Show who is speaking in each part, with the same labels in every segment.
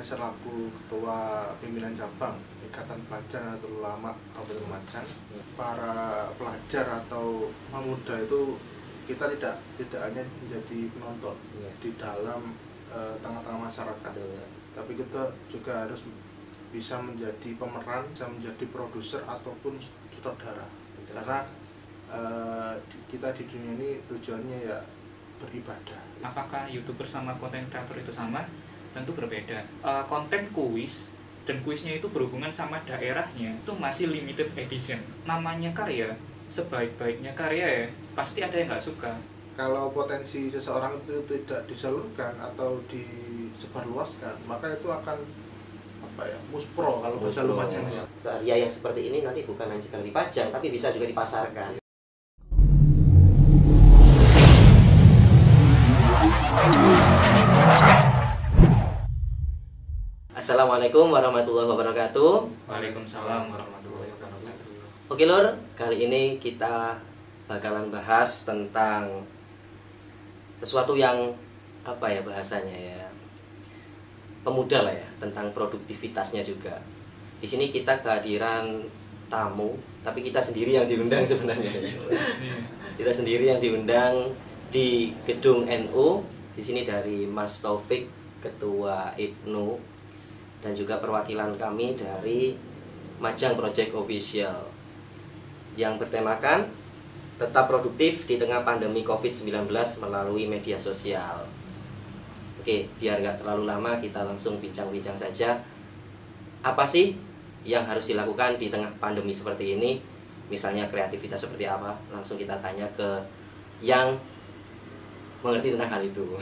Speaker 1: saya selaku Ketua Pimpinan Cabang Ikatan Pelajar Nahdlatul Ulama Kabupaten Lumajang. Para pelajar atau pemuda itu kita tidak hanya menjadi penonton di dalam tengah-tengah masyarakat, tapi kita juga harus bisa menjadi pemeran, bisa menjadi produser ataupun sutradara. Karena kita di dunia ini tujuannya ya beribadah.
Speaker 2: Apakah YouTuber sama konten kreator itu sama? Tentu berbeda. Konten kuis dan kuisnya itu berhubungan sama daerahnya itu masih limited edition. Namanya karya, sebaik-baiknya karya ya pasti ada yang nggak suka.
Speaker 1: Kalau potensi seseorang itu tidak disalurkan atau disebarluaskan, maka itu akan muspro kalau bahasa Lumajang.
Speaker 3: Karya yang seperti ini nanti bukan hanya sekali dipajang, tapi bisa juga dipasarkan. Assalamualaikum warahmatullahi wabarakatuh.
Speaker 2: Waalaikumsalam warahmatullahi wabarakatuh.
Speaker 3: Oke Lur, kali ini kita bakalan bahas tentang sesuatu yang bahasanya ya, pemuda lah ya, tentang produktivitasnya juga. Di sini kita kehadiran tamu, tapi kita sendiri yang diundang sebenarnya. Kita sendiri yang diundang di gedung NU. Di sini dari Mas Taufik, Ketua IPNU, dan juga perwakilan kami dari Majang Project Official yang bertemakan tetap produktif di tengah pandemi COVID-19 melalui media sosial. Oke, biar nggak terlalu lama, kita langsung bincang-bincang saja. Apa sih yang harus dilakukan di tengah pandemi seperti ini? Misalnya kreativitas seperti apa? Langsung kita tanya ke yang mengerti tentang hal itu.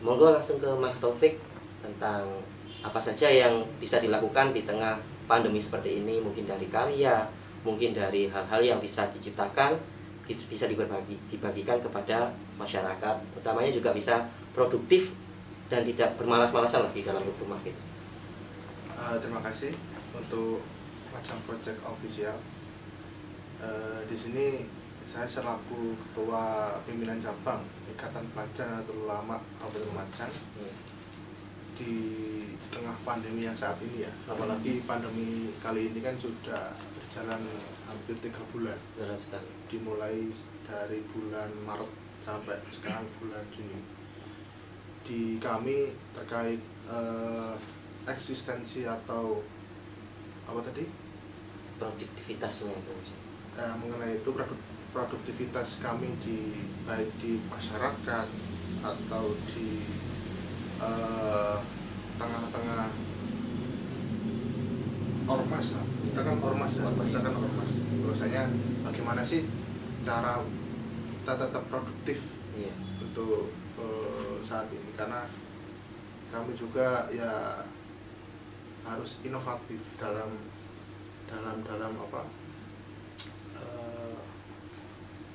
Speaker 3: Monggo langsung ke Mas Taufik, tentang apa saja yang bisa dilakukan di tengah pandemi seperti ini. Mungkin dari karya, mungkin dari hal-hal yang bisa diciptakan, bisa dibagikan kepada masyarakat. Utamanya juga bisa produktif dan tidak bermalas-malasan lah di dalam rumah gitu.
Speaker 1: Terima kasih untuk Majang Project Official. Di sini saya selaku Ketua Pimpinan Cabang Ikatan Pelajar Nahdlatul Ulama Kabupaten Lumajang. Di tengah pandemi yang saat ini ya, apalagi pandemi kali ini kan sudah berjalan hampir 3 bulan. Dimulai dari bulan Maret sampai sekarang bulan Juni. Di kami terkait eksistensi atau
Speaker 3: produktivitasnya itu.
Speaker 1: Mengenai itu produktivitas kami baik di masyarakat atau di tengah-tengah ormas lah. Kita kan ormas. Bahwasanya bagaimana sih cara kita tetap produktif untuk saat ini, karena kami juga ya harus inovatif dalam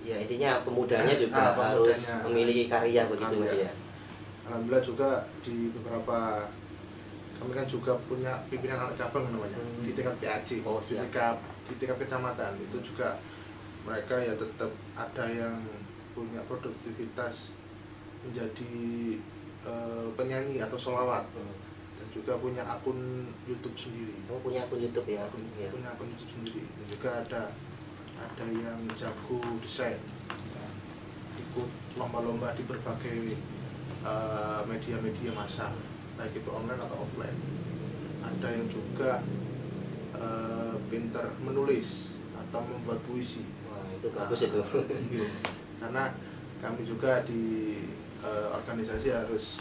Speaker 3: ya intinya pemudanya juga harus memiliki karya begitu Mas ya.
Speaker 1: Alhamdulillah juga di beberapa, kami kan juga punya pimpinan anak cabang namanya di tingkat PAC, di tingkat kecamatan. Itu juga mereka ya tetap ada yang punya produktivitas menjadi penyanyi atau sholawat, dan juga punya akun YouTube sendiri.
Speaker 3: Punya akun YouTube ya?
Speaker 1: Punya akun YouTube sendiri. Dan juga ada yang jago desain, ikut lomba-lomba di berbagai media-media massa, baik itu online atau offline. Ada yang juga pintar menulis atau membuat puisi.
Speaker 3: Wah, itu bagus itu.
Speaker 1: Karena kami juga di organisasi harus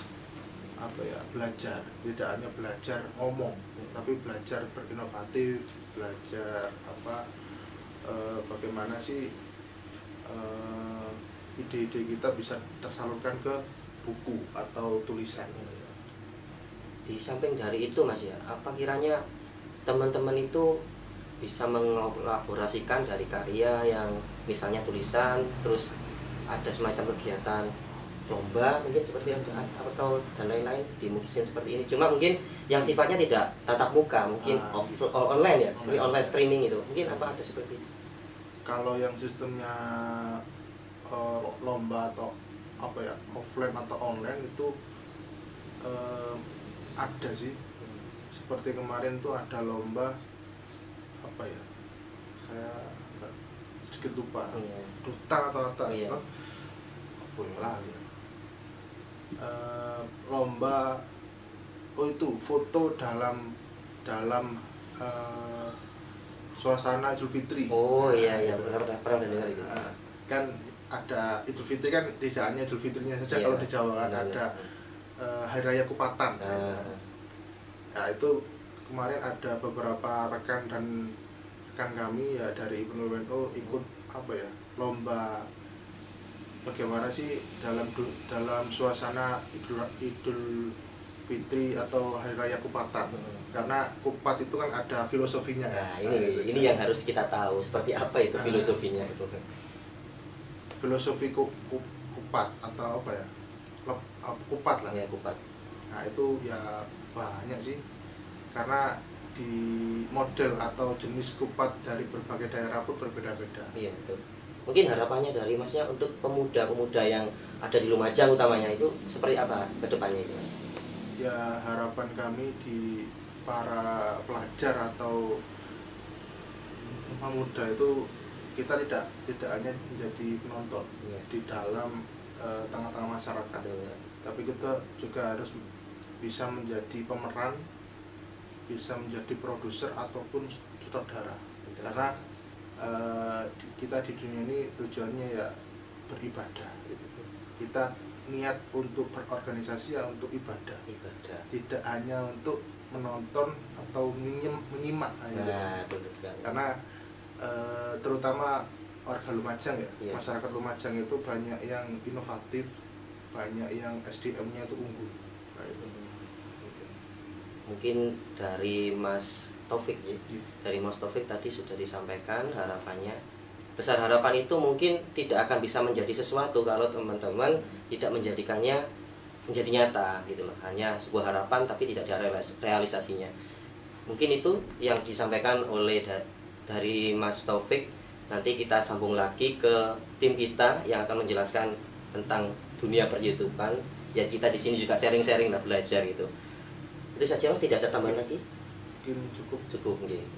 Speaker 1: belajar, tidak hanya belajar ngomong, tapi belajar berinovatif, belajar bagaimana sih ide-ide kita bisa tersalurkan ke buku atau tulisan.
Speaker 3: Di samping dari itu Mas ya, apa kiranya teman-teman itu bisa mengelaborasikan dari karya yang misalnya tulisan, terus ada semacam kegiatan lomba mungkin seperti atau dan lain-lain di musim seperti ini. Cuma mungkin yang sifatnya tidak tatap muka, mungkin online ya, seperti online streaming itu. Mungkin apa ada seperti itu?
Speaker 1: Kalau yang sistemnya lomba atau offline atau online itu ada sih. Seperti kemarin tuh ada lomba apa ya, saya agak sedikit lupa, duta atau apa, apa ya lagi, lomba itu foto dalam suasana Idul Fitri.
Speaker 3: Oh iya pernah dengar itu.
Speaker 1: Kan ada Idul Fitri kan tidak hanya Idul Fitrinya saja, kalau di Jawa kan ada Hari Raya Kupatan. Nah itu kemarin ada beberapa rekan kami ya dari UNO ikut apa ya, lomba bagaimana sih dalam suasana Idul Fitri atau Hari Raya Kupatan. Karena kupat itu kan ada filosofinya.
Speaker 3: Nah, ini yang harus kita tahu, seperti apa itu filosofinya itu.
Speaker 1: Filosofi kupat atau apa ya, kupat lah
Speaker 3: ya, kupat.
Speaker 1: Nah itu ya banyak sih, karena di model atau jenis kupat dari berbagai daerah pun berbeda-beda.
Speaker 3: Iya betul. Mungkin harapannya dari Masnya untuk pemuda-pemuda yang ada di Lumajang utamanya itu seperti apa ke depannya itu, Mas?
Speaker 1: Ya harapan kami di para pelajar atau pemuda itu kita tidak hanya menjadi penonton di dalam tengah-tengah masyarakat, tapi kita juga harus bisa menjadi pemeran, bisa menjadi produser ataupun sutradara. Karena kita di dunia ini tujuannya ya beribadah. Kita niat untuk berorganisasi ya untuk ibadah. Tidak hanya untuk menonton atau menyimak.
Speaker 3: Nah, betul sekali.
Speaker 1: Karena terutama warga Lumajang ya, masyarakat Lumajang itu banyak yang inovatif, banyak yang SDM-nya itu unggul.
Speaker 3: Mungkin dari Mas Taufik ya. Dari Mas Taufik tadi sudah disampaikan harapannya. Besar harapan itu mungkin tidak akan bisa menjadi sesuatu kalau teman-teman tidak menjadikannya menjadi nyata gitu loh. Hanya sebuah harapan tapi tidak ada realisasinya. Mungkin itu yang disampaikan oleh dari Mas Taufik. Nanti kita sambung lagi ke tim kita yang akan menjelaskan tentang dunia per-YouTubean. Ya kita di sini juga sharing-sharing lah, belajar gitu. Itu saja Mas, tidak ada tambahan lagi?
Speaker 1: Mungkin cukup.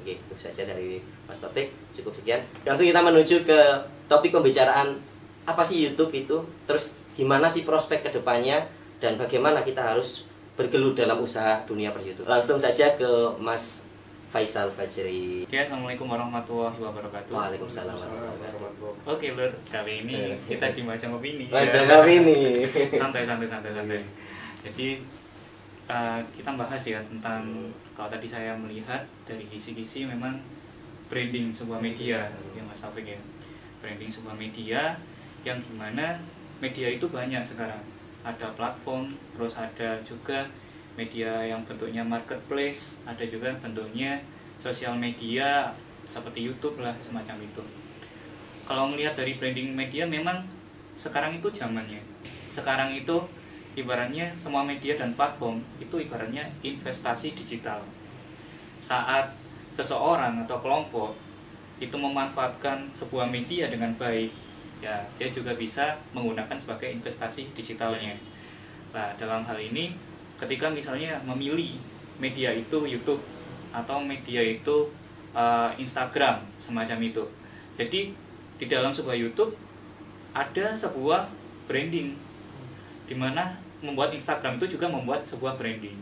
Speaker 3: Itu saja dari Mas Taufik, cukup sekian. Langsung kita menuju ke topik pembicaraan, apa sih YouTube itu, terus gimana sih prospek kedepannya, dan bagaimana kita harus bergelut dalam usaha dunia per-YouTube. Langsung saja ke Mas Faisal Fajri.
Speaker 2: Oke, assalamualaikum warahmatullahi wabarakatuh.
Speaker 3: Waalaikumsalam warahmatullahi wabarakatuh.
Speaker 2: Oke Lur, kali ini kita di Majang Opini.
Speaker 3: Majang Opini.
Speaker 2: Santai. Jadi kita bahas ya tentang, kalau tadi saya melihat dari kisi-kisi memang branding sebuah media ya Mas Taufik ya. Branding sebuah media yang dimana media itu banyak sekarang. Ada platform, terus ada juga media yang bentuknya marketplace, ada juga bentuknya sosial media seperti YouTube lah, semacam itu. Kalau melihat dari branding media, memang sekarang itu zamannya. Sekarang itu ibaratnya semua media dan platform itu ibaratnya investasi digital. Saat seseorang atau kelompok itu memanfaatkan sebuah media dengan baik, ya dia juga bisa menggunakan sebagai investasi digitalnya. Nah, dalam hal ini ketika misalnya memilih media itu YouTube atau media itu Instagram semacam itu. Jadi di dalam sebuah YouTube ada sebuah branding, di mana membuat Instagram itu juga membuat sebuah branding.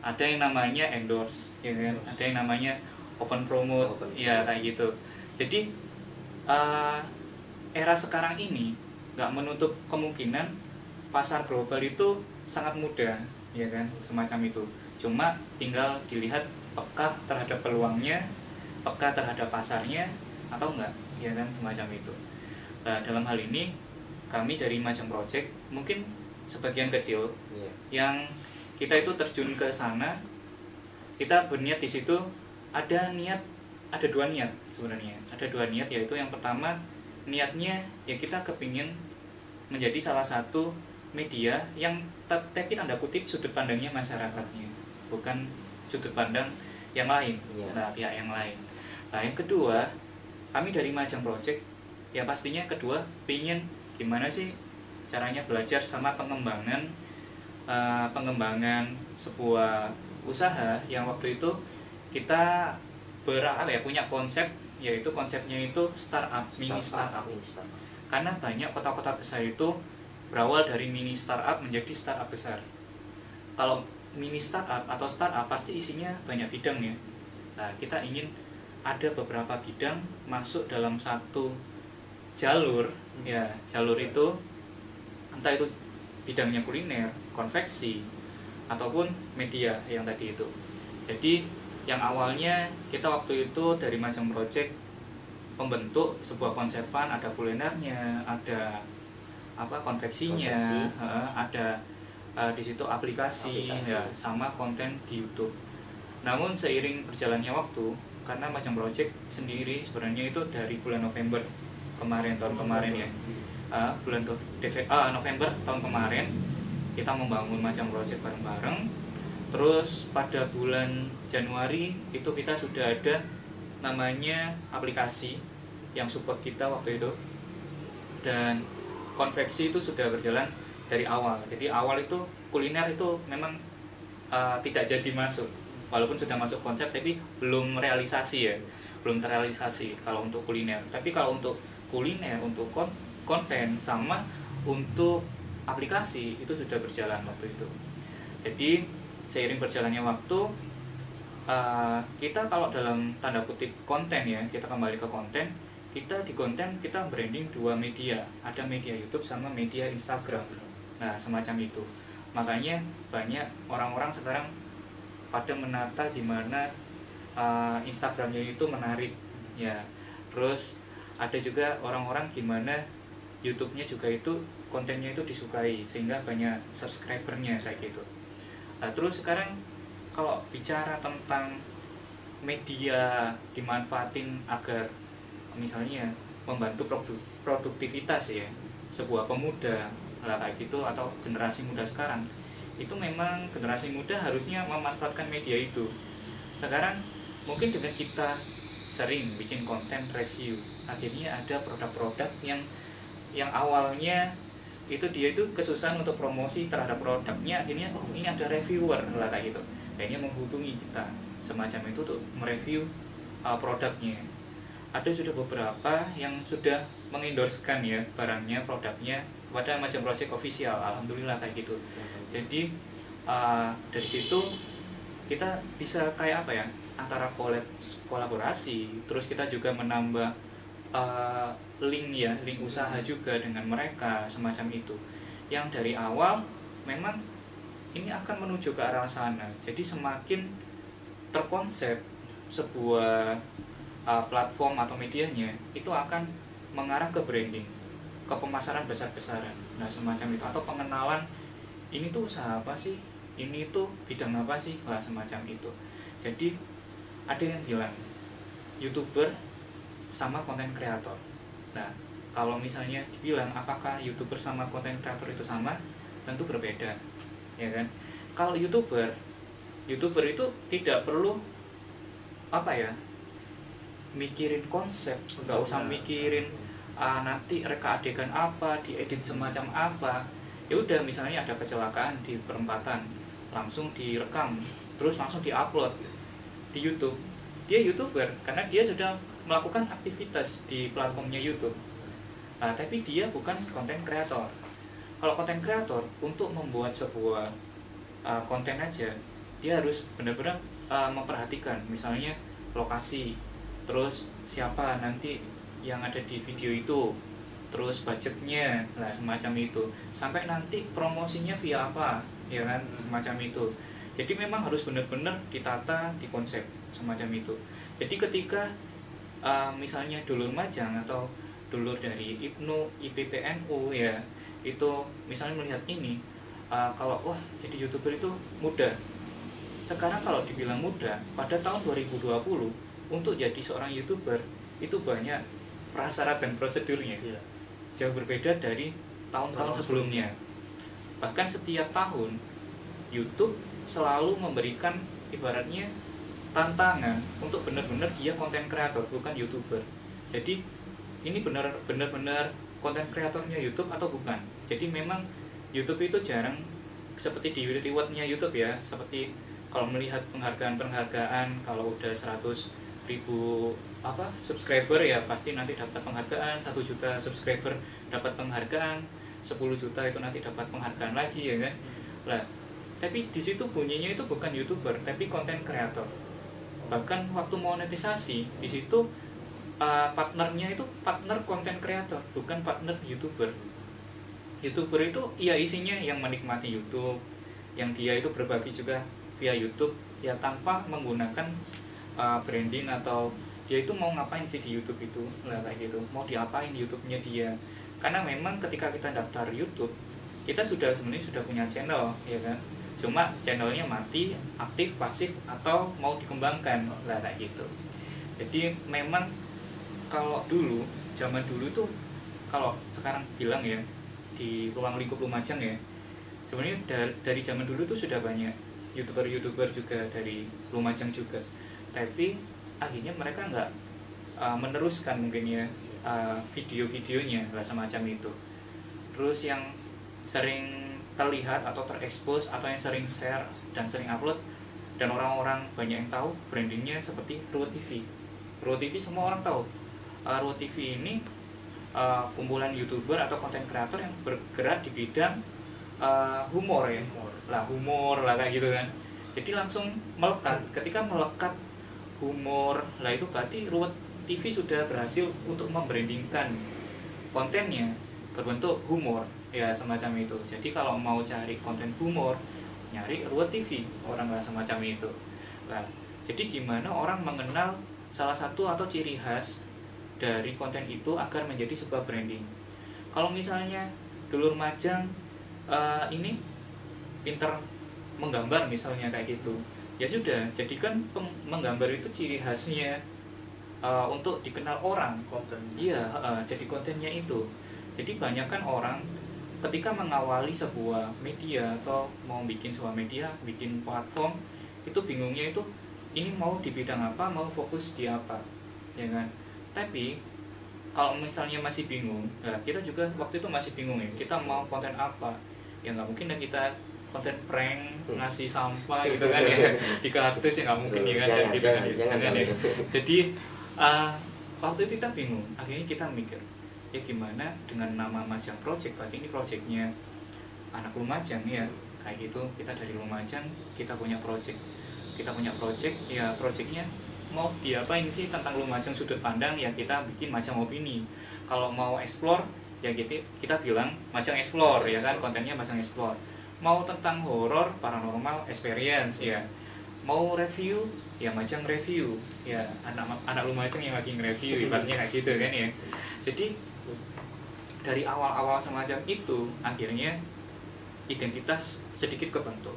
Speaker 2: Ada yang namanya endorse, ya kan? Ada yang namanya open promote, ya kayak gitu. Jadi era sekarang ini nggak menutup kemungkinan pasar global itu sangat mudah, ya kan, semacam itu. Cuma tinggal dilihat peka terhadap peluangnya, peka terhadap pasarnya atau enggak, ya kan, semacam itu. Nah, dalam hal ini kami dari Majang Project mungkin sebagian kecil yang kita itu terjun ke sana, kita berniat di situ ada dua niat sebenarnya. Ada dua niat, yaitu yang pertama niatnya ya kita kepingin menjadi salah satu media yang tapi tanda kutip sudut pandangnya masyarakatnya, bukan sudut pandang yang lain, pihak yang lain. Nah, yang kedua, kami dari Majang Project ya pastinya kedua pingin gimana sih caranya belajar sama pengembangan pengembangan sebuah usaha yang waktu itu kita punya konsep, yaitu konsepnya itu mini startup. Karena banyak kota-kota besar itu berawal dari mini startup menjadi startup besar. Kalau mini startup atau startup pasti isinya banyak bidang ya. Nah, kita ingin ada beberapa bidang masuk dalam satu jalur ya. Jalur itu entah itu bidangnya kuliner, konveksi, ataupun media yang tadi itu. Jadi yang awalnya kita waktu itu dari Majang Project membentuk sebuah konsepan, ada kulinernya, ada konveksinya, ada di situ aplikasi. Ya, sama konten di YouTube. Namun seiring berjalannya waktu, karena Majang Project sendiri sebenarnya itu dari bulan November tahun kemarin ya, November tahun kemarin kita membangun Majang Project bareng-bareng. Terus pada bulan Januari itu kita sudah ada namanya aplikasi yang support kita waktu itu, dan konveksi itu sudah berjalan dari awal. Jadi awal itu kuliner itu memang tidak jadi masuk, walaupun sudah masuk konsep tapi belum realisasi ya, belum terrealisasi kalau untuk kuliner. Tapi kalau untuk kuliner, untuk konten sama untuk aplikasi itu sudah berjalan waktu itu. Jadi seiring berjalannya waktu, kita kalau dalam tanda kutip konten ya, kita kembali ke konten. Di konten kita branding dua media, ada media YouTube sama media Instagram. Nah, semacam itu. Makanya banyak orang-orang sekarang pada menata di mana Instagramnya itu menarik ya. Terus ada juga orang-orang gimana YouTube-nya juga itu kontennya itu disukai sehingga banyak subscribernya kayak gitu. Terus sekarang kalau bicara tentang media dimanfaatin agar misalnya membantu produktivitas ya sebuah pemuda lah kayak gitu, atau generasi muda sekarang, itu memang generasi muda harusnya memanfaatkan media itu. Sekarang mungkin dengan kita sering bikin konten review, akhirnya ada produk-produk yang awalnya itu dia itu kesusahan untuk promosi terhadap produknya, akhirnya ini ada reviewer lah kayak gitu, akhirnya menghubungi kita semacam itu untuk mereview produknya. Ada sudah beberapa yang sudah mengendorsekan ya barangnya, produknya kepada Majang Project Official, alhamdulillah kayak gitu. Jadi dari situ kita bisa kayak antara kolaborasi, terus kita juga menambah link usaha juga dengan mereka semacam itu, yang dari awal memang ini akan menuju ke arah sana. Jadi semakin terkonsep sebuah platform atau medianya itu akan mengarah ke branding, ke pemasaran besar-besaran. Nah, semacam itu, atau pengenalan ini tuh usaha apa sih, ini tuh bidang apa sih lah, semacam itu. Jadi ada yang bilang YouTuber sama konten kreator. Nah, kalau misalnya dibilang apakah YouTuber sama konten kreator itu sama, tentu berbeda, ya kan? Kalau YouTuber itu tidak perlu mikirin konsep, nggak usah mikirin nanti reka adegan apa, diedit semacam apa. Ya udah, misalnya ada kecelakaan di perempatan, langsung direkam, terus langsung diupload di YouTube. Dia YouTuber karena dia sudah melakukan aktivitas di platformnya YouTube. Tapi dia bukan konten kreator. Kalau konten kreator untuk membuat sebuah konten aja, dia harus benar-benar memperhatikan misalnya lokasi, terus siapa nanti yang ada di video itu, terus budgetnya lah semacam itu, sampai nanti promosinya via apa ya kan, semacam itu. Jadi memang harus benar-benar ditata, dikonsep semacam itu. Jadi ketika misalnya dulur Majang atau dulur dari IPPNU ya, itu misalnya melihat ini, kalau wah jadi YouTuber itu mudah. Sekarang kalau dibilang mudah, pada tahun 2020 untuk jadi seorang YouTuber itu banyak prasyarat dan prosedurnya, jauh berbeda dari tahun-tahun sebelumnya. Bahkan setiap tahun YouTube selalu memberikan ibaratnya tantangan untuk benar-benar dia konten kreator, bukan YouTuber. Jadi ini benar-benar konten kreatornya YouTube atau bukan. Jadi memang YouTube itu jarang seperti di rewardnya YouTube ya, seperti kalau melihat penghargaan, kalau udah 100.000 subscriber ya pasti nanti dapat penghargaan, 1 juta subscriber dapat penghargaan, 10 juta itu nanti dapat penghargaan lagi ya kan. Lah, tapi di situ bunyinya itu bukan YouTuber tapi konten kreator. Bahkan waktu monetisasi di situ partnernya itu partner konten kreator, bukan partner YouTuber. YouTuber itu ya isinya yang menikmati YouTube, yang dia itu berbagi juga via YouTube ya tanpa menggunakan branding atau dia itu mau ngapain sih di YouTube itu lah kayak gitu, mau diapain YouTube-nya dia. Karena memang ketika kita daftar YouTube kita sebenarnya sudah punya channel ya kan, cuma channelnya mati, aktif, pasif atau mau dikembangkan lah kayak gitu. Jadi memang kalau zaman dulu tuh kalau sekarang bilang ya di ruang lingkup Lumajang ya, sebenarnya dari zaman dulu tuh sudah banyak YouTuber juga dari Lumajang juga, tapi akhirnya mereka nggak meneruskan mungkin ya video-videonya lah semacam itu. Terus yang sering terlihat atau terekspos atau yang sering share dan sering upload dan orang-orang banyak yang tahu brandingnya seperti Ruwet TV. Ruwet TV semua orang tahu. Ruwet TV ini kumpulan YouTuber atau konten kreator yang bergerak di bidang humor ya, humor lah kayak gitu kan. Jadi langsung melekat. Ketika melekat humor lah itu berarti Ruwet TV sudah berhasil untuk membrandingkan kontennya berbentuk humor ya semacam itu. Jadi kalau mau cari konten humor nyari Ruwet TV, orang lah semacam itu. Nah, jadi gimana orang mengenal salah satu atau ciri khas dari konten itu agar menjadi sebuah branding. Kalau misalnya dulur Majang ini pinter menggambar misalnya kayak gitu, ya sudah jadikan menggambar itu ciri khasnya untuk dikenal orang.
Speaker 1: Konten.
Speaker 2: Iya, jadi kontennya itu. Jadi banyak kan orang ketika mengawali sebuah media atau mau bikin sebuah media, bikin platform, itu bingungnya itu ini mau di bidang apa, mau fokus di apa, ya kan? Tapi kalau misalnya masih bingung, nah kita juga waktu itu masih bingung ya, kita mau konten apa, ya nggak mungkin dan kita konten prank ngasih sampah gitu kan ya di kartus ya nggak mungkin ya kan, jangan ya. Jadi waktu itu kita bingung, akhirnya kita mikir ya gimana dengan nama Majang Project, berarti ini projectnya anak Lumajang ya kayak gitu. Kita dari Lumajang kita punya project ya, projectnya mau diapain sih tentang Lumajang sudut pandang ya kita bikin Majang Opini. Kalau mau explore ya kita bilang Majang Explore ya kan, kontennya Majang Explore. Mau tentang horor, paranormal, experience ya. Mau review ya Majang Review ya, anak Lumajang yang lagi nge-review ibaratnya kayak gitu kan ya. Jadi dari awal-awal semacam itu akhirnya identitas sedikit kebentuk.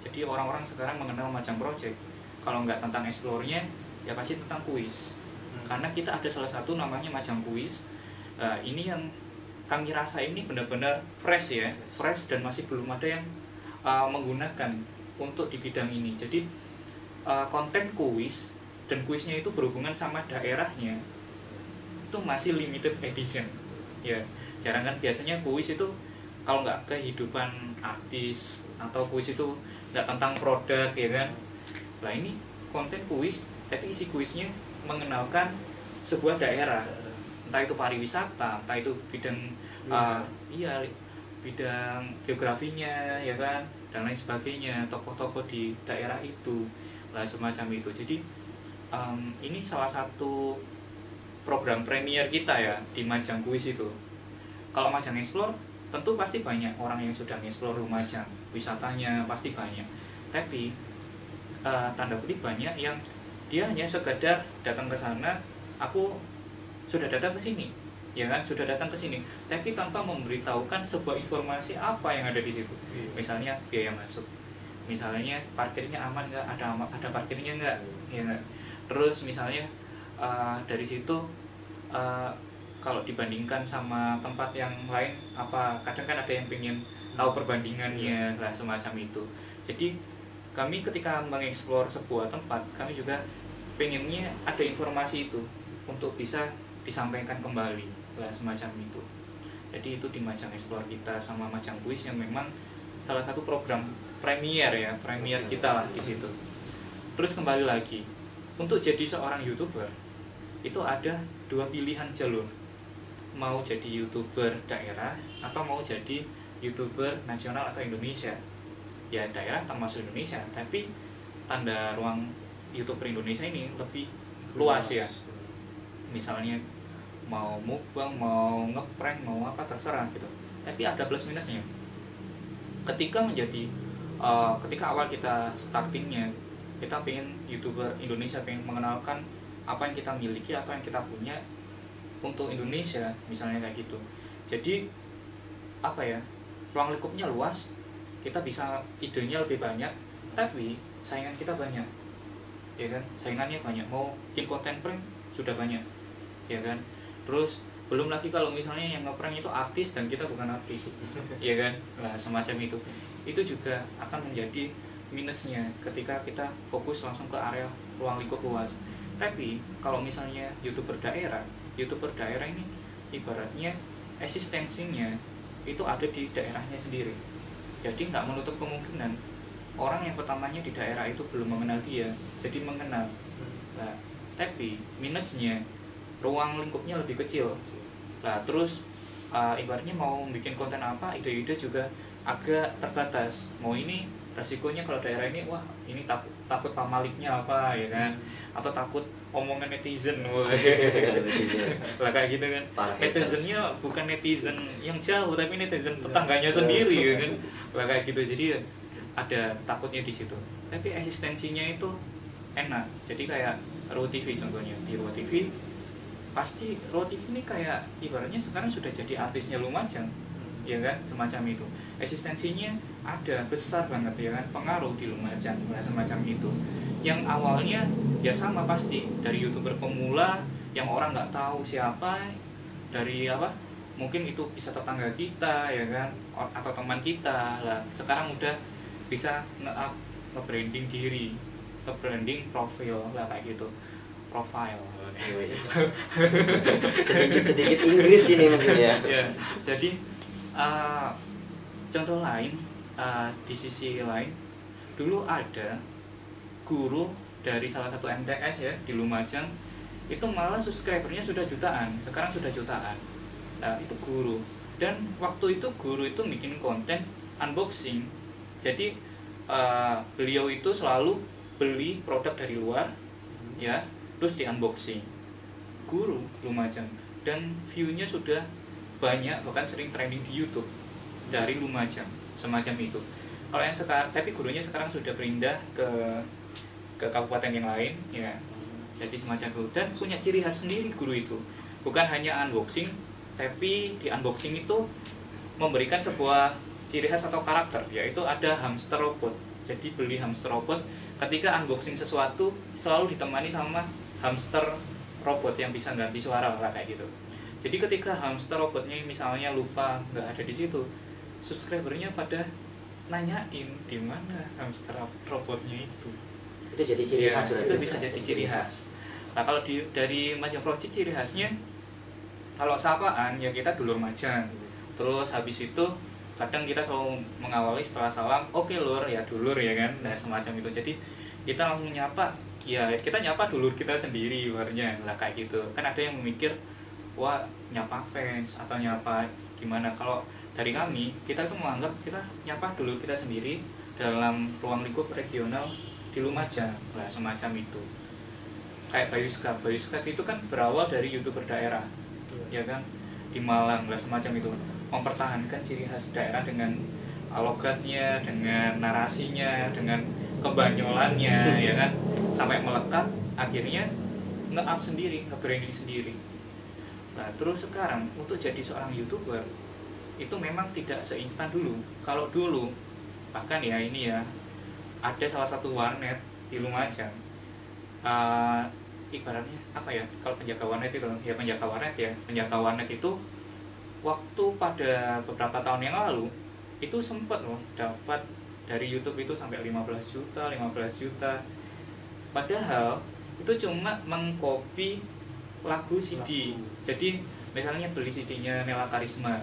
Speaker 2: Jadi orang-orang sekarang mengenal Majang Project kalau nggak tentang explore-nya ya pasti tentang kuis. Karena kita ada salah satu namanya Majang Kuis. Ini yang kami rasa ini benar-benar fresh ya, fresh dan masih belum ada yang menggunakan untuk di bidang ini. Jadi konten kuis dan kuisnya itu berhubungan sama daerahnya itu masih limited edition ya. Jarang kan biasanya kuis itu kalau nggak kehidupan artis atau kuis itu nggak tentang produk ya kan. Lah ini konten kuis tapi isi kuisnya mengenalkan sebuah daerah, entah itu pariwisata, entah itu bidang bidang geografinya ya kan, dan lain sebagainya, tokoh-tokoh di daerah itu lah semacam itu. Jadi ini salah satu program premier kita ya di Majang Kuis itu. Kalau Majang Explore tentu pasti banyak orang yang sudah nge-explore Lumajang, wisatanya pasti banyak, tapi tanda kutip banyak yang dia hanya sekedar datang ke sana, aku sudah datang ke sini ya kan, sudah datang ke sini tapi tanpa memberitahukan sebuah informasi apa yang ada di situ. Misalnya biaya masuk, misalnya parkirnya aman nggak, ada parkirnya nggak ya nggak. Terus misalnya dari situ kalau dibandingkan sama tempat yang lain apa, kadang kan ada yang pengen tahu perbandingannya lah semacam itu. Jadi kami ketika mengeksplor sebuah tempat, kami juga pengennya ada informasi itu untuk bisa disampaikan kembali lah semacam itu. Jadi itu di Majang Explore kita sama Majang Kuis yang memang salah satu program Premiere ya, Premiere kita lah di situ. Terus kembali lagi, untuk jadi seorang YouTuber itu ada 2 pilihan jalur. Mau jadi YouTuber daerah atau mau jadi YouTuber nasional atau Indonesia. Ya daerah termasuk Indonesia, tapi tanda ruang YouTuber Indonesia ini lebih luas ya. Misalnya mau mukbang, mau ngeprank, mau apa terserah gitu. Tapi ada plus minusnya. Ketika awal kita startingnya, kita pengen YouTuber Indonesia, pengen mengenalkan apa yang kita miliki atau yang kita punya untuk Indonesia, misalnya kayak gitu. Jadi apa ya, ruang lingkupnya luas, kita bisa idenya lebih banyak, tapi saingan kita banyak, ya kan? Saingannya banyak, mau bikin konten prank sudah banyak, ya kan? Terus belum lagi kalau misalnya yang ngeprank itu artis dan kita bukan artis, ya kan? Nah semacam itu juga akan menjadi minusnya ketika kita fokus langsung ke area ruang lingkup luas. Tapi kalau misalnya YouTuber daerah ini ibaratnya eksistensinya itu ada di daerahnya sendiri. Jadi nggak menutup kemungkinan orang yang pertamanya di daerah itu belum mengenal dia, jadi mengenal. Nah, tapi minusnya ruang lingkupnya lebih kecil. Nah, terus ibaratnya mau bikin konten apa, ide-ide juga agak terbatas. Mau ini resikonya kalau daerah ini, wah ini takut pamaliknya apa ya kan, atau takut omongan netizen, lah kayak gitu kan. Netizennya bukan netizen yang jauh, tapi netizen tetangganya sendiri ya kan, lah kayak gitu. Jadi ada takutnya di situ. Tapi eksistensinya itu enak. Jadi kayak Raw TV contohnya, di Raw TV pasti Raw TV ini kayak ibaratnya sekarang sudah jadi artisnya Lumajang, ya kan, semacam itu. Eksistensinya ada besar banget ya kan, pengaruh di Lumajang, semacam itu. Yang awalnya ya sama pasti dari YouTuber pemula yang orang nggak tahu siapa, dari apa, mungkin itu bisa tetangga kita ya kan, atau teman kita lah. Sekarang udah bisa nge-branding diri, nge-branding profil lah kayak gitu, profile.
Speaker 3: sedikit Inggris ini mungkin ya.
Speaker 2: Ya, jadi contoh lain, di sisi lain, dulu ada guru dari salah satu MTS ya di Lumajang, itu malah subscribernya sudah jutaan, sekarang sudah jutaan. Nah itu guru, dan waktu itu guru itu bikin konten unboxing. Jadi beliau itu selalu beli produk dari luar ya, terus di unboxing. Guru Lumajang, dan view-nya sudah banyak, bahkan sering trending di YouTube dari Lumajang, semacam itu. Kalau yang sekarang, tapi gurunya sekarang sudah pindah ke kabupaten yang lain ya. Jadi semacam itu, dan punya ciri khas sendiri guru itu. Bukan hanya unboxing, tapi di unboxing itu memberikan sebuah ciri khas atau karakter, yaitu ada hamster robot. Jadi beli hamster robot, ketika unboxing sesuatu selalu ditemani sama hamster robot yang bisa ganti suara lah kayak gitu. Jadi ketika hamster robotnya misalnya lupa nggak ada di situ, subscribernya pada nanyain di mana hamster robotnya itu.
Speaker 3: Itu jadi ciri khas.
Speaker 2: Itu bisa jadi ciri khas. Nah kalau dari Majang Project ciri khasnya, kalau sapaan ya kita dulur Majang. Terus habis itu kadang kita selalu mengawali setelah salam, oke lur ya dulur ya kan. Nah semacam itu. Jadi kita langsung menyapa, ya kita nyapa dulur kita sendiri ibaratnya lah kayak gitu. Kan ada yang memikir, wah nyapa fans atau nyapa gimana. Kalau dari kami, kita itu menganggap kita nyapa dulur kita sendiri dalam ruang lingkup regional di Lumajang lah, semacam itu. Kayak Bayuskap itu kan berawal dari YouTuber daerah ya kan, di Malang lah, semacam itu. Mempertahankan ciri khas daerah dengan logatnya, dengan narasinya, dengan kebanyolannya ya kan, sampai melekat, akhirnya nge-up sendiri, nge-branding sendiri. Nah terus sekarang untuk jadi seorang YouTuber itu memang tidak seinstan dulu. Kalau dulu bahkan ya ini ya, ada salah satu warnet di Lumajang, ibaratnya apa ya, kalau penjaga warnet itu ya, penjaga warnet itu waktu pada beberapa tahun yang lalu itu sempat loh dapat dari YouTube itu sampai 15 juta. Padahal itu cuma mengcopy lagu CD. Jadi misalnya beli CD-nya Nela Karisma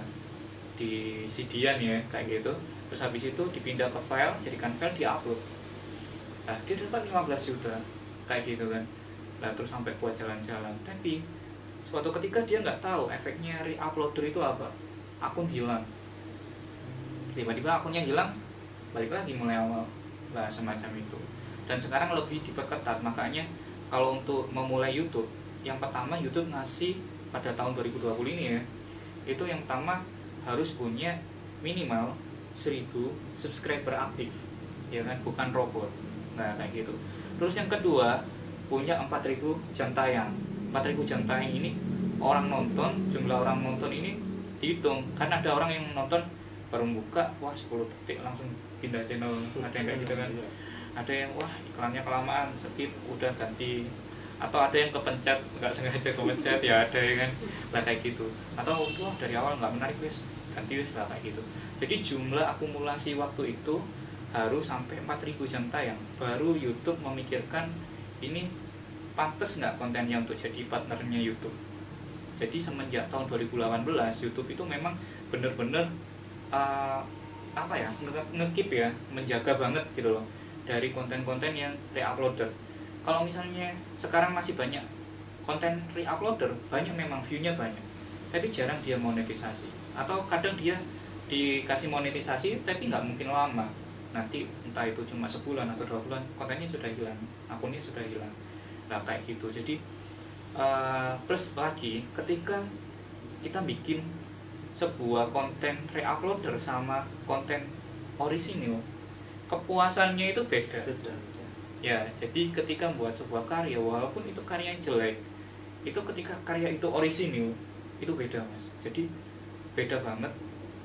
Speaker 2: di CD-an ya kayak gitu, terus habis itu dipindah ke file, jadikan file, diupload. Nah dia dapat 15 juta kayak gitu kan. Nah terus sampai buat jalan-jalan. Tapi suatu ketika dia nggak tahu efeknya re-uploader itu apa. Akun hilang, tiba-tiba akunnya hilang, balik lagi mulai awal. Nah semacam itu. Dan sekarang lebih diperketat. Makanya kalau untuk memulai YouTube, yang pertama YouTube ngasih pada tahun 2020 ini ya, itu yang pertama harus punya minimal 1000 subscriber aktif, ya kan, bukan robot. Nah kayak gitu. Terus yang kedua, punya 4000 jam tayang. 4000 jam tayang ini orang nonton, jumlah orang nonton ini dihitung. Kan ada orang yang nonton baru buka, wah 10 detik langsung pindah channel, ada yang kayak gitu kan. Ada yang wah iklannya kelamaan, skip, udah ganti. Atau ada yang kepencet, nggak sengaja kepencet, ya ada ya kan. Lah kayak gitu. Atau wah dari awal nggak menarik wes, ganti wes lah kayak gitu. Jadi jumlah akumulasi waktu itu harus sampai 4000 jam tayang. Baru YouTube memikirkan ini pantas nggak kontennya untuk jadi partnernya YouTube. Jadi semenjak tahun 2018 YouTube itu memang bener-bener apa ya, ngekip ya, menjaga banget gitu loh dari konten-konten yang re-uploader. Kalau misalnya sekarang masih banyak konten re-uploader, banyak memang view-nya banyak, tapi jarang dia monetisasi. Atau kadang dia dikasih monetisasi tapi nggak mungkin lama, nanti entah itu cuma sebulan atau 2 bulan kontennya sudah hilang, akunnya sudah hilang. Nah kayak gitu. Jadi plus lagi ketika kita bikin sebuah konten re-uploader sama konten orisinil, kepuasannya itu beda. Ya, jadi ketika membuat sebuah karya, walaupun itu karya yang jelek, itu ketika karya itu orisinil, itu beda mas. Jadi beda banget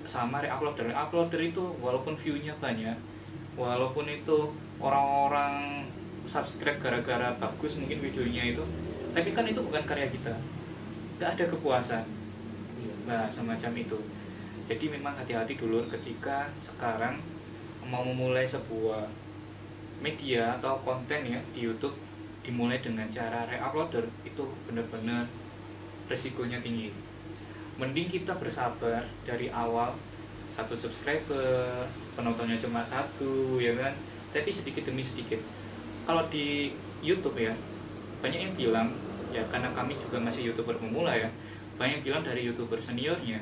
Speaker 2: sama re-uploader. Re-uploader itu walaupun view-nya banyak, walaupun itu orang-orang subscribe gara-gara bagus mungkin videonya itu, tapi kan itu bukan karya kita, nggak ada kepuasan. Nah semacam itu. Jadi memang hati-hati dulu ketika sekarang mau memulai sebuah media atau konten ya di YouTube, dimulai dengan cara re-uploader, itu benar-benar resikonya tinggi. Mending kita bersabar dari awal, 1 subscriber, penontonnya cuma 1 ya kan, tapi sedikit demi sedikit. Kalau di YouTube ya, banyak yang bilang ya, karena kami juga masih YouTuber pemula ya, banyak yang bilang dari YouTuber seniornya,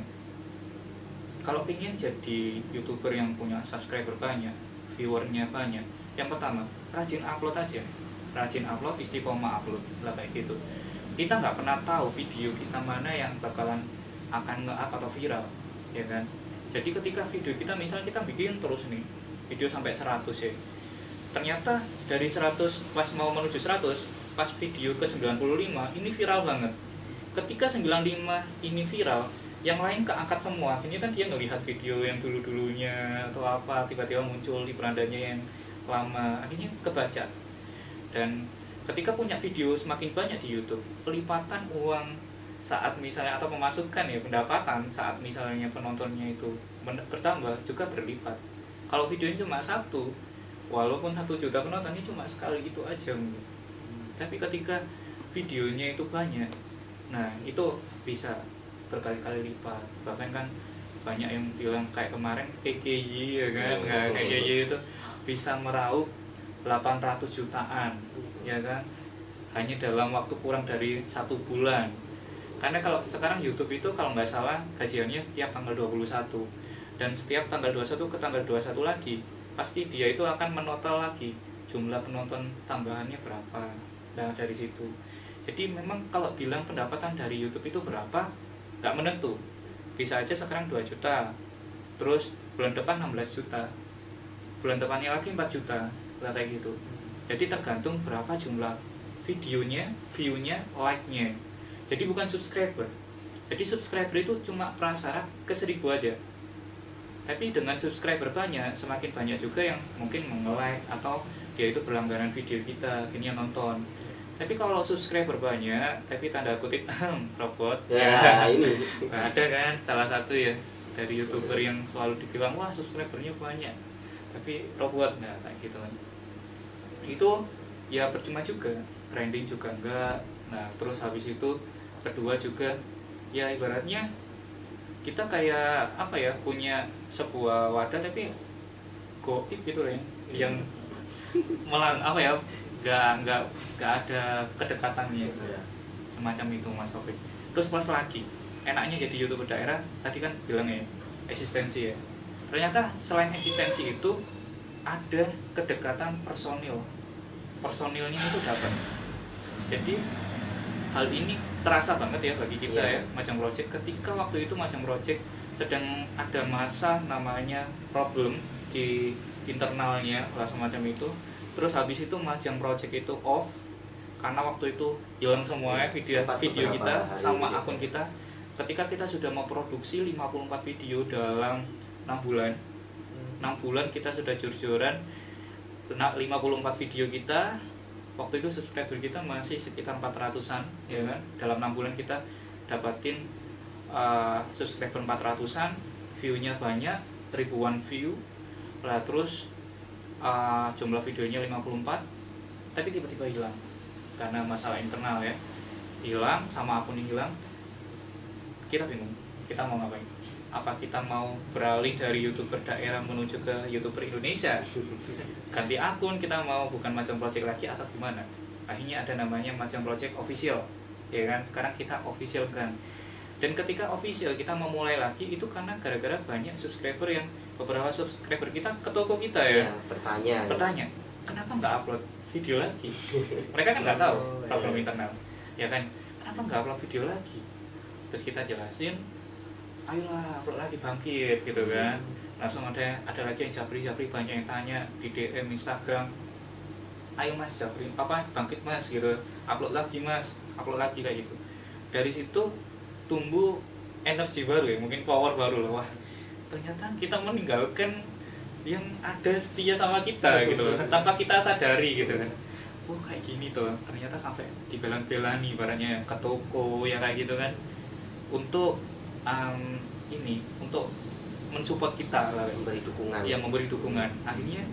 Speaker 2: kalau ingin jadi YouTuber yang punya subscriber banyak, viewernya banyak, yang pertama rajin upload aja, rajin upload, istiqomah upload lah kayak gitu. Kita nggak pernah tahu video kita mana yang bakalan akan nge-up atau viral ya kan. Jadi ketika video kita misalnya kita bikin terus nih video sampai 100 ya, ternyata dari 100 pas mau menuju 100, pas video ke 95 ini viral banget. Ketika 95 ini viral, yang lain keangkat semua. Akhirnya kan dia ngelihat video yang dulu-dulunya atau apa, tiba-tiba muncul di berandanya yang lama, akhirnya kebaca. Dan ketika punya video semakin banyak di YouTube, kelipatan uang saat misalnya, atau pemasukan ya, pendapatan saat misalnya penontonnya itu bertambah juga berlipat. Kalau videonya cuma 1, walaupun 1 juta penontonnya cuma sekali itu aja, tapi ketika videonya itu banyak, nah itu bisa berkali-kali lipat. Bahkan kan banyak yang bilang kayak kemarin KKY ya kan, KKY itu bisa meraup 800 jutaan ya kan, hanya dalam waktu kurang dari 1 bulan. Karena kalau sekarang YouTube itu kalau nggak salah gajiannya setiap tanggal 21, dan setiap tanggal 21 ke tanggal 21 lagi pasti dia itu akan menotal lagi jumlah penonton tambahannya berapa. Nah dari situ, jadi memang kalau bilang pendapatan dari YouTube itu berapa nggak menentu, bisa aja sekarang 2 juta, terus bulan depan 16 juta, bulan depannya lagi 4 juta lah kayak gitu. Jadi tergantung berapa jumlah videonya, view-nya, like-nya. Jadi bukan subscriber. Jadi subscriber itu cuma prasyarat ke 1000 aja. Tapi dengan subscriber banyak, semakin banyak juga yang mungkin nge-like atau dia itu berlangganan video kita, akhirnya nonton. Tapi kalau subscriber banyak, tapi tanda kutip robot,
Speaker 3: ya ini
Speaker 2: ada kan salah satu ya dari YouTuber yang selalu dibilang wah subscribernya banyak, tapi robot, nah kayak gitu kan. Itu ya percuma juga, branding juga enggak. Nah terus habis itu kedua juga ya ibaratnya kita kayak apa ya, punya sebuah wadah tapi goib gitu ya, yang apa ya, nggak ada kedekatannya, semacam itu Mas Taufik. Terus plus lagi, enaknya jadi YouTuber daerah tadi kan bilang ya eksistensi ya. Ternyata selain eksistensi itu ada kedekatan personilnya itu dapat. Jadi hal ini terasa banget ya bagi kita ya Macam Project. Ketika waktu itu Macam Project sedang ada masa namanya problem di internalnya lah semacam itu. Terus habis itu Macam Project itu off karena waktu itu hilang semua video kita sama akun kita. Ketika kita sudah memproduksi 54 video dalam 6 bulan. 6 bulan kita sudah jor-joran 54 video kita. Waktu itu subscriber kita masih sekitar 400-an ya kan. Dalam 6 bulan kita dapatin subscriber 400-an, view-nya banyak, ribuan view. Lah terus jumlah videonya 54, tapi tiba-tiba hilang karena masalah internal ya. Hilang, sama akun hilang. Kita bingung, kita mau ngapain? Apa kita mau beralih dari YouTuber daerah menuju ke YouTuber Indonesia? Ganti akun, kita mau bukan Macam Project lagi atau gimana? Akhirnya ada namanya Macam Project Official, ya kan? Sekarang kita official kan. Dan ketika official kita memulai lagi itu karena gara-gara banyak subscriber yang beberapa subscriber kita ke toko kita ya. Bertanya, kenapa nggak upload video lagi? Mereka kan nggak tahu problem internal, ya kan? Kenapa nggak upload video lagi? Terus kita jelasin, ayolah upload lagi, bangkit gitu kan. Langsung ada lagi yang Japri banyak yang tanya di DM Instagram, ayo Mas Japri bangkit Mas gitu, upload lagi kayak gitu. Dari situ tumbuh energi baru ya, mungkin power baru lah. Wah, ternyata kita meninggalkan yang ada setia sama kita gitu loh, tanpa kita sadari gitu kan. Oh kayak gini tuh, ternyata sampai dibelan-belani ibaratnya ke toko ya kayak gitu kan, untuk untuk mensupport kita lah, memberi dukungan. Akhirnya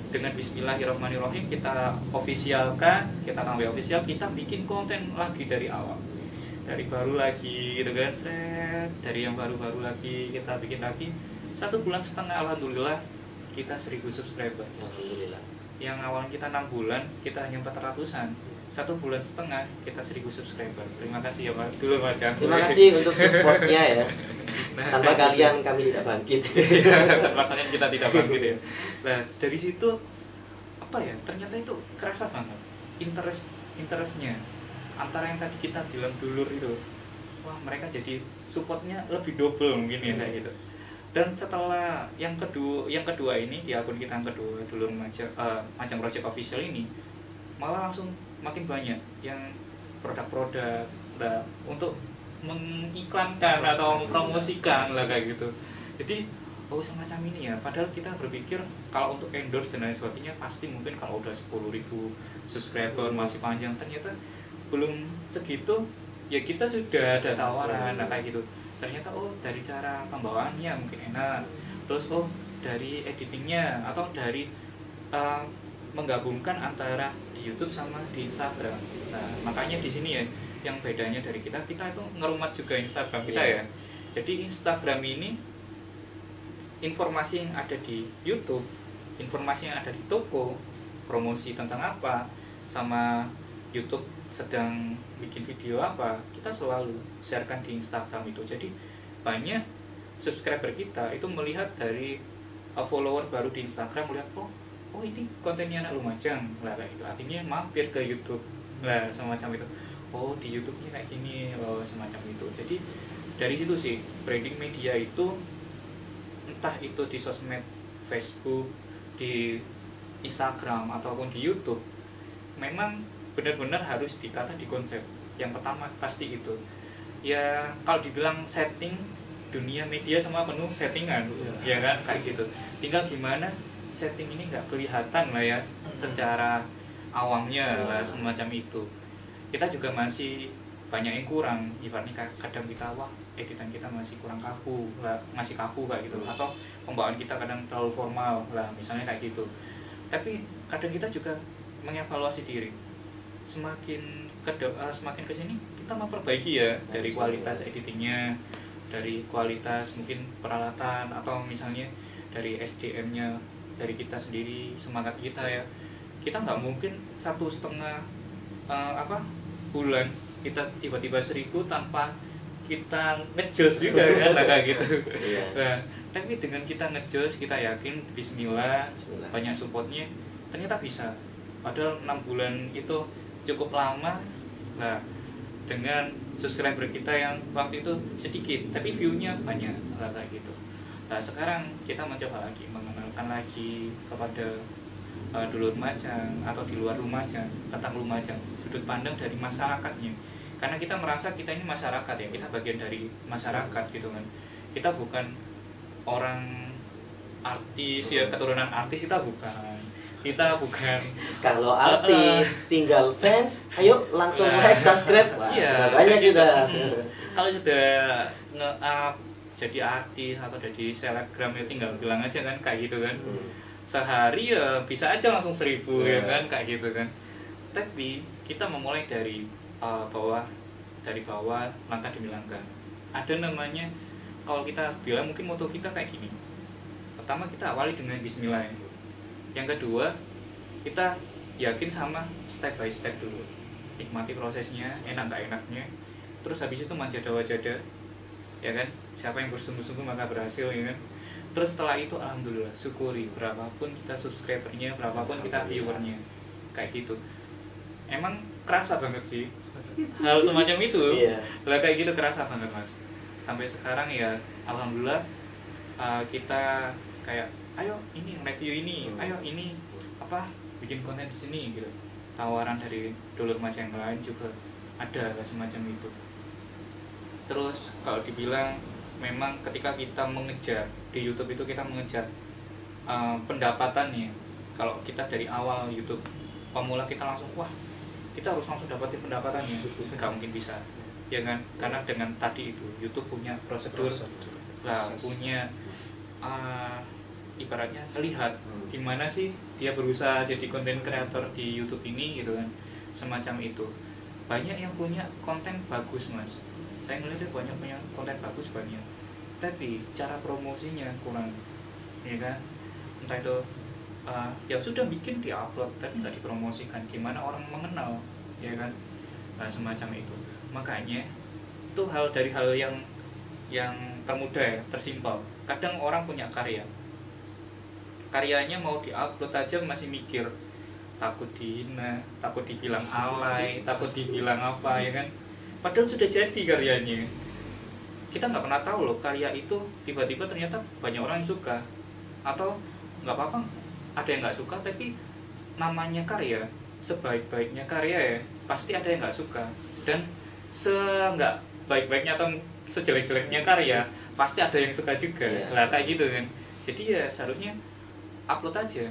Speaker 2: dengan Bismillahirrahmanirrahim kita officialkan, kita tambah official, kita bikin konten lagi dari awal, dari baru lagi gitu kan, dari yang baru lagi kita bikin lagi. 1,5 bulan alhamdulillah kita 1.000 subscriber.
Speaker 3: Alhamdulillah.
Speaker 2: Yang awalnya kita 6 bulan kita hanya 400-an, 1,5 bulan kita 1.000 subscriber. Terima kasih ya Pak dulu Pak Jang.
Speaker 3: Terima kasih untuk supportnya ya. Tanpa kalian kami tidak bangkit.
Speaker 2: Tanpa kalian kita tidak bangkit ya. Nah dari situ apa ya, ternyata itu kerasa banget interestnya antara yang tadi kita bilang dulur itu. Wah mereka jadi supportnya lebih double mungkin ya kayak gitu. Dan setelah yang kedua ini di akun kita yang kedua dulur Macam Project Official ini, malah langsung makin banyak yang produk-produk untuk mengiklankan atau mempromosikan lah kayak gitu. Jadi semacam ini ya, padahal kita berpikir kalau untuk endorse dan lain sebagainya pasti mungkin kalau udah 10.000 subscriber masih panjang. Ternyata belum segitu ya kita sudah ada tawaran kayak gitu. Ternyata dari cara pembawaannya mungkin enak, terus dari editingnya atau dari menggabungkan antara di YouTube sama di Instagram. Nah makanya di sini ya yang bedanya dari kita itu ngerumat juga Instagram kita ya. Jadi Instagram ini informasi yang ada di YouTube, informasi yang ada di toko, promosi tentang apa, sama YouTube sedang bikin video apa, kita selalu sharekan di Instagram itu. Jadi banyak subscriber kita itu melihat dari follower baru di Instagram, melihat oh ini kontennya anak Lumajang lah kayak itu, akhirnya mampir ke YouTube lah semacam itu. Oh di YouTube-nya kayak gini, semacam itu. Jadi dari situ sih branding media itu, entah itu di sosmed Facebook, di Instagram ataupun di YouTube, memang benar-benar harus ditata di konsep. Yang pertama pasti itu ya, kalau dibilang setting, dunia media semua penuh settingan ya kan kayak gitu. Tinggal gimana setting ini nggak kelihatan lah ya secara awamnya lah semacam itu. Kita juga masih banyak yang kurang, ibaratnya kadang kita editan kita masih kurang kaku lah, masih kaku kayak gitu, atau pembawaan kita kadang terlalu formal lah misalnya kayak gitu. Tapi kadang kita juga mengevaluasi diri, semakin kesini kita memperbaiki ya, dari kualitas editingnya, dari kualitas mungkin peralatan, atau misalnya dari SDM-nya dari kita sendiri, semangat kita ya. Kita nggak mungkin 1,5 bulan kita tiba-tiba 1.000 tanpa kita ngejos juga kan, kayak gitu. Nah, tapi dengan kita ngejos, kita yakin Bismillah, banyak supportnya, ternyata bisa. Padahal 6 bulan itu cukup lama. Nah, dengan subscriber kita yang waktu itu sedikit tapi view-nya banyak, kayak gitu. Nah, sekarang kita mencoba lagi mengenalkan lagi kepada dulur Lumajang atau di luar Lumajang tentang Lumajang, sudut pandang dari masyarakatnya. Karena kita merasa kita ini masyarakat ya, kita bagian dari masyarakat gitu kan. Kita bukan orang artis ya, keturunan artis kita bukan. Kita bukan.
Speaker 3: Kalau artis tinggal fans, ayo langsung like, subscribe. Wah,
Speaker 2: iya,
Speaker 3: banyak
Speaker 2: gitu.
Speaker 3: sudah.
Speaker 2: Kalau sudah nge-up jadi artis atau jadi selebgram ya tinggal bilang aja kan, kayak gitu kan. Sehari ya bisa aja langsung 1.000 ya kan, kayak gitu kan. Tapi kita memulai dari bawah, langkah demi langkah. Ada namanya, kalau kita bilang mungkin moto kita kayak gini. Pertama kita awali dengan Bismillah. Yang kedua, kita yakin sama step by step dulu. Nikmati prosesnya, enak gak enaknya. Terus habis itu manjada wajada, ya kan? Siapa yang bersungguh-sungguh maka berhasil, ya kan? Terus setelah itu alhamdulillah, syukuri berapapun kita subscribernya, berapapun kita viewernya, kayak gitu. Emang kerasa banget sih hal semacam itu. Lah kayak gitu kerasa banget mas. Sampai sekarang ya alhamdulillah, kita kayak ayo ini review ini, ayo ini bikin konten di sini gitu. Tawaran dari dulur Lumajang yang lain juga ada semacam itu. Terus kalau dibilang memang ketika kita mengejar di YouTube itu, kita mengejar pendapatannya. Kalau kita dari awal YouTube pemula kita langsung kita harus langsung dapatin pendapatannya, nggak mungkin bisa, ya kan? Karena dengan tadi itu YouTube punya prosedur. Lah punya ibaratnya lihat gimana sih dia berusaha jadi konten kreator di YouTube ini gitu kan, semacam itu. Banyak yang punya konten bagus mas, saya ngeliatnya banyak punya konten bagus banyak, tapi cara promosinya kurang, ya kan? Entah itu ya sudah bikin di-upload tapi nggak dipromosikan, gimana orang mengenal, ya kan? Nah, semacam itu. Makanya itu hal dari hal yang termudah ya, tersimpel. Kadang orang punya karyanya mau di-upload aja masih mikir, takut dihina, takut dibilang alay, takut dibilang apa, ya kan? Padahal sudah jadi karyanya. Kita nggak pernah tahu loh, karya itu tiba-tiba ternyata banyak orang yang suka, atau nggak apa-apa ada yang nggak suka, tapi namanya karya, sebaik-baiknya karya ya pasti ada yang nggak suka, dan nggak baik-baiknya atau sejelek-jeleknya karya pasti ada yang suka juga. Lah kayak gitu kan. Jadi ya seharusnya upload aja.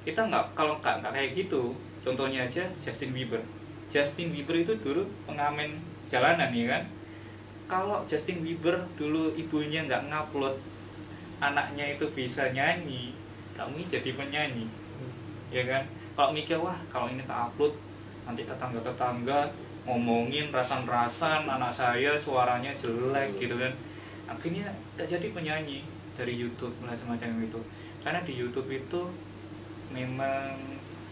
Speaker 2: Kita kalau nggak kayak gitu, contohnya aja Justin Bieber itu dulu pengamen jalanan, ya kan? Kalau Justin Bieber dulu ibunya nggak ngupload anaknya itu bisa nyanyi, kamu jadi penyanyi, ya kan? Kalau mikir kalau ini tak upload nanti tetangga ngomongin rasan-rasan anak saya suaranya jelek gitu kan, akhirnya tak jadi penyanyi dari YouTube lah semacam itu. Karena di YouTube itu memang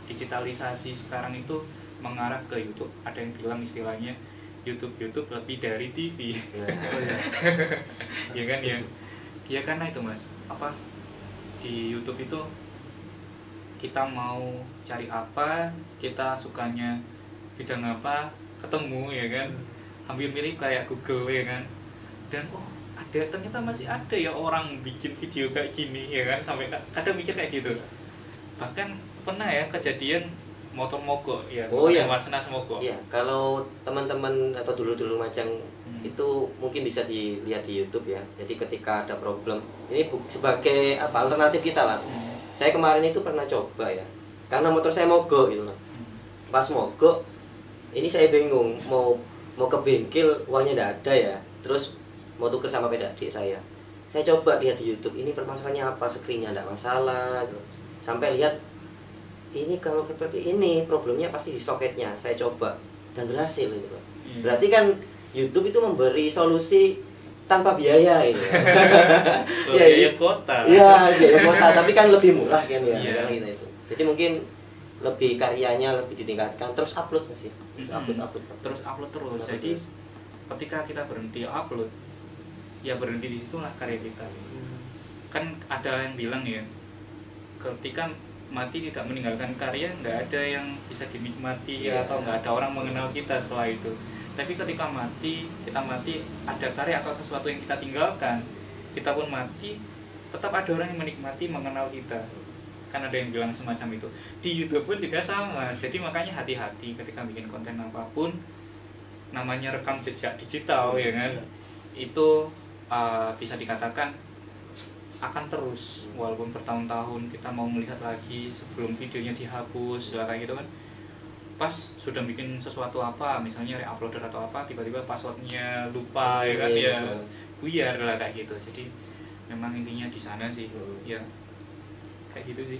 Speaker 2: digitalisasi sekarang itu mengarah ke YouTube. Ada yang bilang istilahnya YouTube lebih dari TV. Ya kan ya. Ya karena itu mas, di YouTube itu kita mau cari apa, kita sukanya bidang apa, ketemu, ya kan? Hampir mirip kayak Google, ya kan? Dan ternyata masih ada ya orang bikin video kayak gini, ya kan? Sampai kadang mikir kayak gitu. Bahkan pernah ya kejadian motor mogok ya, Wasnas mogok.
Speaker 3: Iya, kalau teman-teman atau dulu-dulu Lumajang itu mungkin bisa dilihat di YouTube ya. Jadi ketika ada problem, ini sebagai alternatif kita lah. Saya kemarin itu pernah coba ya, karena motor saya mogok gitu loh. Pas mogok, ini saya bingung mau ke bengkel, uangnya tidak ada ya. Terus mau tuker sama peda adik saya. Saya coba lihat di YouTube, ini permasalahannya apa, screen-nya tidak masalah gitu. Sampai lihat ini kalau seperti ini problemnya pasti di soketnya. Saya coba dan berhasil gitu. Berarti kan YouTube itu memberi solusi tanpa biaya gitu.
Speaker 2: Biaya kota.
Speaker 3: Iya, biaya kota, tapi kan lebih murah kan ya,
Speaker 2: Iya.
Speaker 3: kan gitu itu. Jadi mungkin lebih karyanya lebih ditingkatkan, terus upload masih. Terus upload.
Speaker 2: Terus upload terus. Jadi ketika kita berhenti upload, ya berhenti di situlah karya kita. Kan ada yang bilang ya, ketika mati tidak meninggalkan karya, nggak ada yang bisa dinikmati atau nggak ada orang mengenal kita setelah itu. Tapi ketika kita mati, ada karya atau sesuatu yang kita tinggalkan, kita pun mati, tetap ada orang yang menikmati, mengenal kita. Kan ada yang bilang semacam itu. Di YouTube pun juga sama. Jadi makanya hati-hati ketika bikin konten apapun, namanya rekam jejak digital ya kan. Itu bisa dikatakan akan terus walaupun bertahun-tahun kita mau melihat lagi sebelum videonya dihapus kayak gitu kan, pas sudah bikin sesuatu apa misalnya reuploader atau apa, tiba-tiba passwordnya lupa ya kan, ya buyar lah kayak gitu. Jadi memang intinya di sana sih ya kayak gitu sih.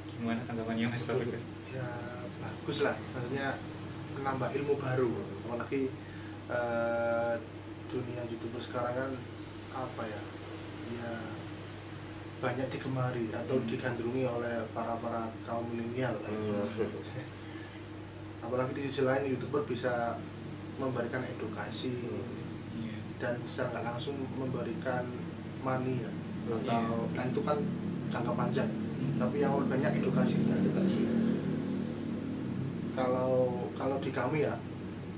Speaker 2: Gimana tanggapannya Mas Taufik?
Speaker 1: Ya bagus lah, maksudnya menambah ilmu baru, apalagi dunia YouTuber sekarang kan apa ya banyak digemari atau digandrungi oleh para kaum milenial apalagi di sisi lain YouTuber bisa memberikan edukasi dan secara nggak langsung memberikan money ya, atau nah itu kan jangka panjang, tapi yang lebih banyak edukasinya. Kalau di kami ya,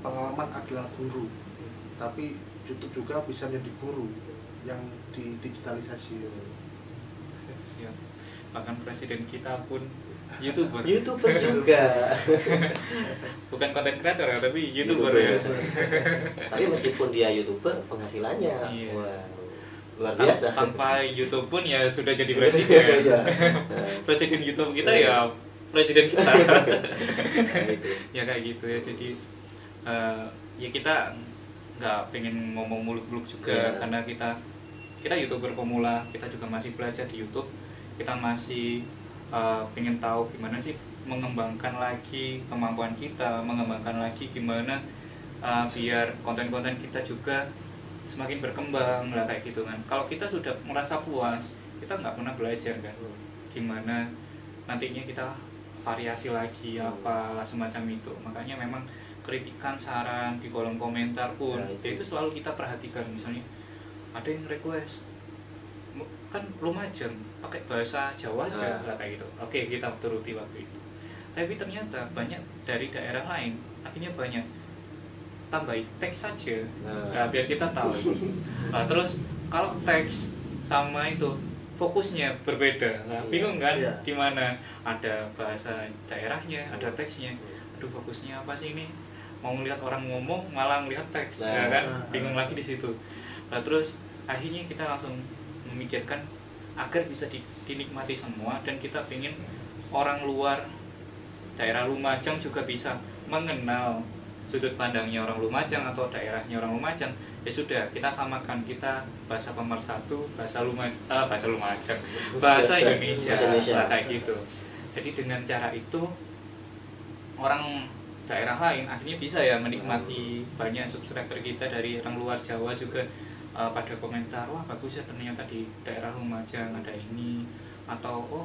Speaker 1: pengalaman adalah guru, tapi YouTube juga bisa menjadi guru yang digitalisasi.
Speaker 2: Siap. Bahkan presiden kita pun YouTuber
Speaker 3: juga.
Speaker 2: Bukan konten kreator ya, tapi YouTuber ya.
Speaker 3: Tapi meskipun dia YouTuber, penghasilannya wow, luar biasa.
Speaker 2: Tanpa YouTube pun ya sudah jadi presiden. Presiden YouTube kita ya presiden kita. Ya kayak gitu ya. Jadi ya kita nggak pengen ngomong muluk-muluk juga, karena kita YouTuber pemula, kita juga masih belajar di YouTube, kita masih pengen tahu gimana sih mengembangkan lagi kemampuan kita, mengembangkan lagi gimana biar konten-konten kita juga semakin berkembang lah kayak gitu kan. Kalau kita sudah merasa puas, kita nggak pernah belajar kan, gimana nantinya kita variasi lagi apa semacam itu. Makanya memang kritikan, saran di kolom komentar pun itu selalu kita perhatikan. Misalnya ada yang request kan Lumajang pakai bahasa Jawa aja lah kayak gitu, oke kita turuti waktu itu. Tapi ternyata banyak dari daerah lain akhirnya banyak tambahin teks saja, biar kita tahu. Nah, terus kalau teks sama itu fokusnya berbeda, nah bingung kan di mana ada bahasa daerahnya, ada teksnya, aduh fokusnya apa sih ini, mau ngelihat orang ngomong malah ngelihat teks, ya kan, bingung lagi di situ. Nah, terus akhirnya kita langsung memikirkan agar bisa dinikmati semua, dan kita ingin orang luar daerah Lumajang juga bisa mengenal sudut pandangnya orang Lumajang atau daerahnya orang Lumajang. Ya sudah, kita samakan, kita bahasa pemersatu, bahasa Lumajang, bahasa Indonesia. Kayak gitu. Jadi dengan cara itu orang daerah lain akhirnya bisa ya menikmati. Banyak subscriber kita dari orang luar Jawa juga pada komentar, wah bagus ya ternyata di daerah Lumajang ada ini, atau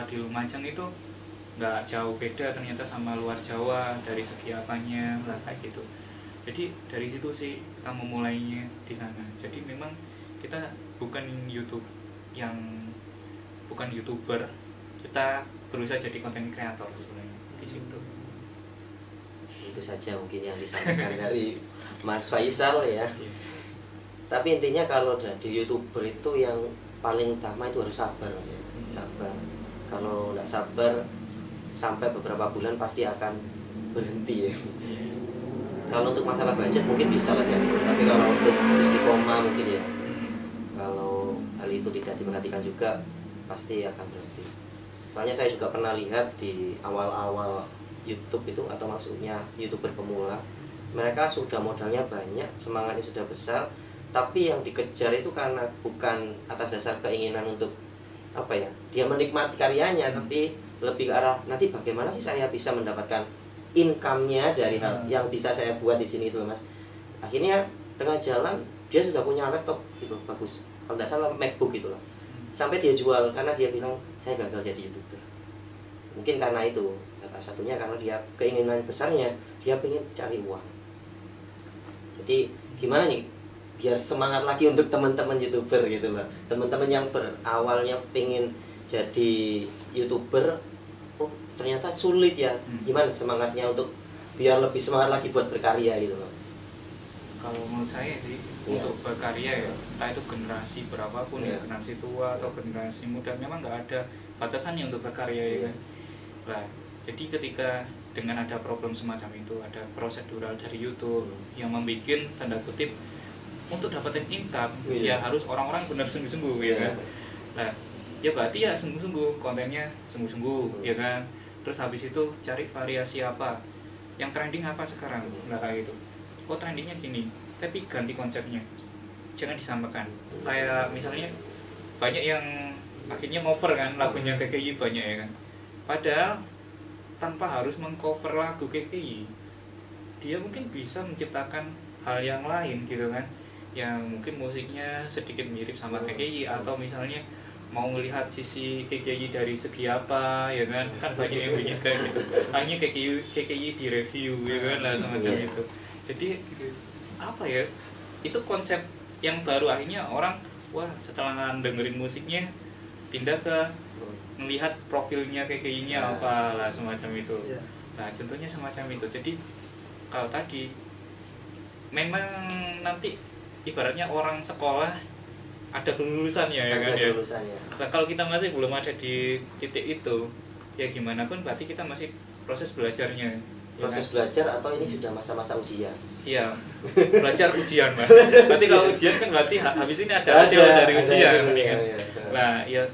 Speaker 2: di Lumajang itu nggak jauh beda ternyata sama luar Jawa dari segi apanya lah kayak gitu. Jadi dari situ sih kita memulainya di sana. Jadi memang kita bukan YouTuber, kita berusaha jadi konten kreator sebenarnya di situ.
Speaker 3: Itu saja mungkin yang disampaikan dari Mas Faisal ya. Tapi intinya kalau jadi YouTuber itu yang paling utama itu harus sabar, Mas ya. Sabar. Kalau nggak sabar sampai beberapa bulan pasti akan berhenti ya. Kalau untuk masalah budget mungkin bisa lah ya. Tapi kalau untuk istiqomah mungkin ya. Kalau hal itu tidak diperhatikan juga pasti akan berhenti. Soalnya saya juga pernah lihat di awal-awal YouTube itu, atau maksudnya YouTuber pemula, mereka sudah modalnya banyak, semangatnya sudah besar, tapi yang dikejar itu karena bukan atas dasar keinginan untuk apa ya, dia menikmati karyanya, tapi lebih ke arah nanti bagaimana sih saya bisa mendapatkan income-nya dari hal yang bisa saya buat di sini itu, Mas. Akhirnya tengah jalan dia sudah punya laptop gitu bagus, kalau nggak salah MacBook gitu lah, sampai dia jual karena dia bilang saya gagal jadi YouTuber. Mungkin karena itu salah satunya, karena dia keinginan besarnya dia pengen cari uang. Jadi gimana nih biar semangat lagi untuk teman-teman YouTuber gitu loh, teman-teman yang berawalnya pengen jadi YouTuber, oh ternyata sulit ya, gimana semangatnya untuk biar lebih semangat lagi buat berkarya gitu loh?
Speaker 2: Kalau menurut saya sih untuk berkarya ya, entah itu generasi berapapun ya, generasi tua atau generasi muda, memang nggak ada batasannya untuk berkarya ya kan. Nah, jadi ketika dengan ada problem semacam itu, ada prosedural dari YouTube yang membuat tanda kutip untuk dapetin income ya harus orang-orang benar sungguh-sungguh ya kan. Nah, ya berarti ya sungguh-sungguh, kontennya sungguh-sungguh ya kan. Terus habis itu cari variasi apa, yang trending apa sekarang, nggak kayak gitu. Oh trendingnya gini, tapi ganti konsepnya, jangan disamakan. Kayak misalnya banyak yang akhirnya cover kan lagunya KKI banyak ya kan, padahal tanpa harus mengcover lagu KKI, dia mungkin bisa menciptakan hal yang lain gitu kan, yang mungkin musiknya sedikit mirip sama KKI, atau misalnya mau melihat sisi KKI dari segi apa ya kan, kan banyak yang bikin kayak gitu, hanya KKI di review ya kan lah semacam itu. Jadi apa ya, itu konsep yang baru, akhirnya orang wah setelah dengerin musiknya pindah ke melihat profilnya KKI-nya apa lah semacam itu. Nah contohnya semacam itu. Jadi kalau tadi memang nanti ibaratnya orang sekolah ada kelulusannya ya kan ya. Nah, kalau kita masih belum ada di titik itu, ya gimana pun berarti kita masih proses belajarnya.
Speaker 3: Proses belajar atau ini sudah masa-masa ujian?
Speaker 2: Iya, belajar ujian Mbak. Berarti kalau ujian kan berarti habis ini ada hasil dari ujian kan. Nah, ya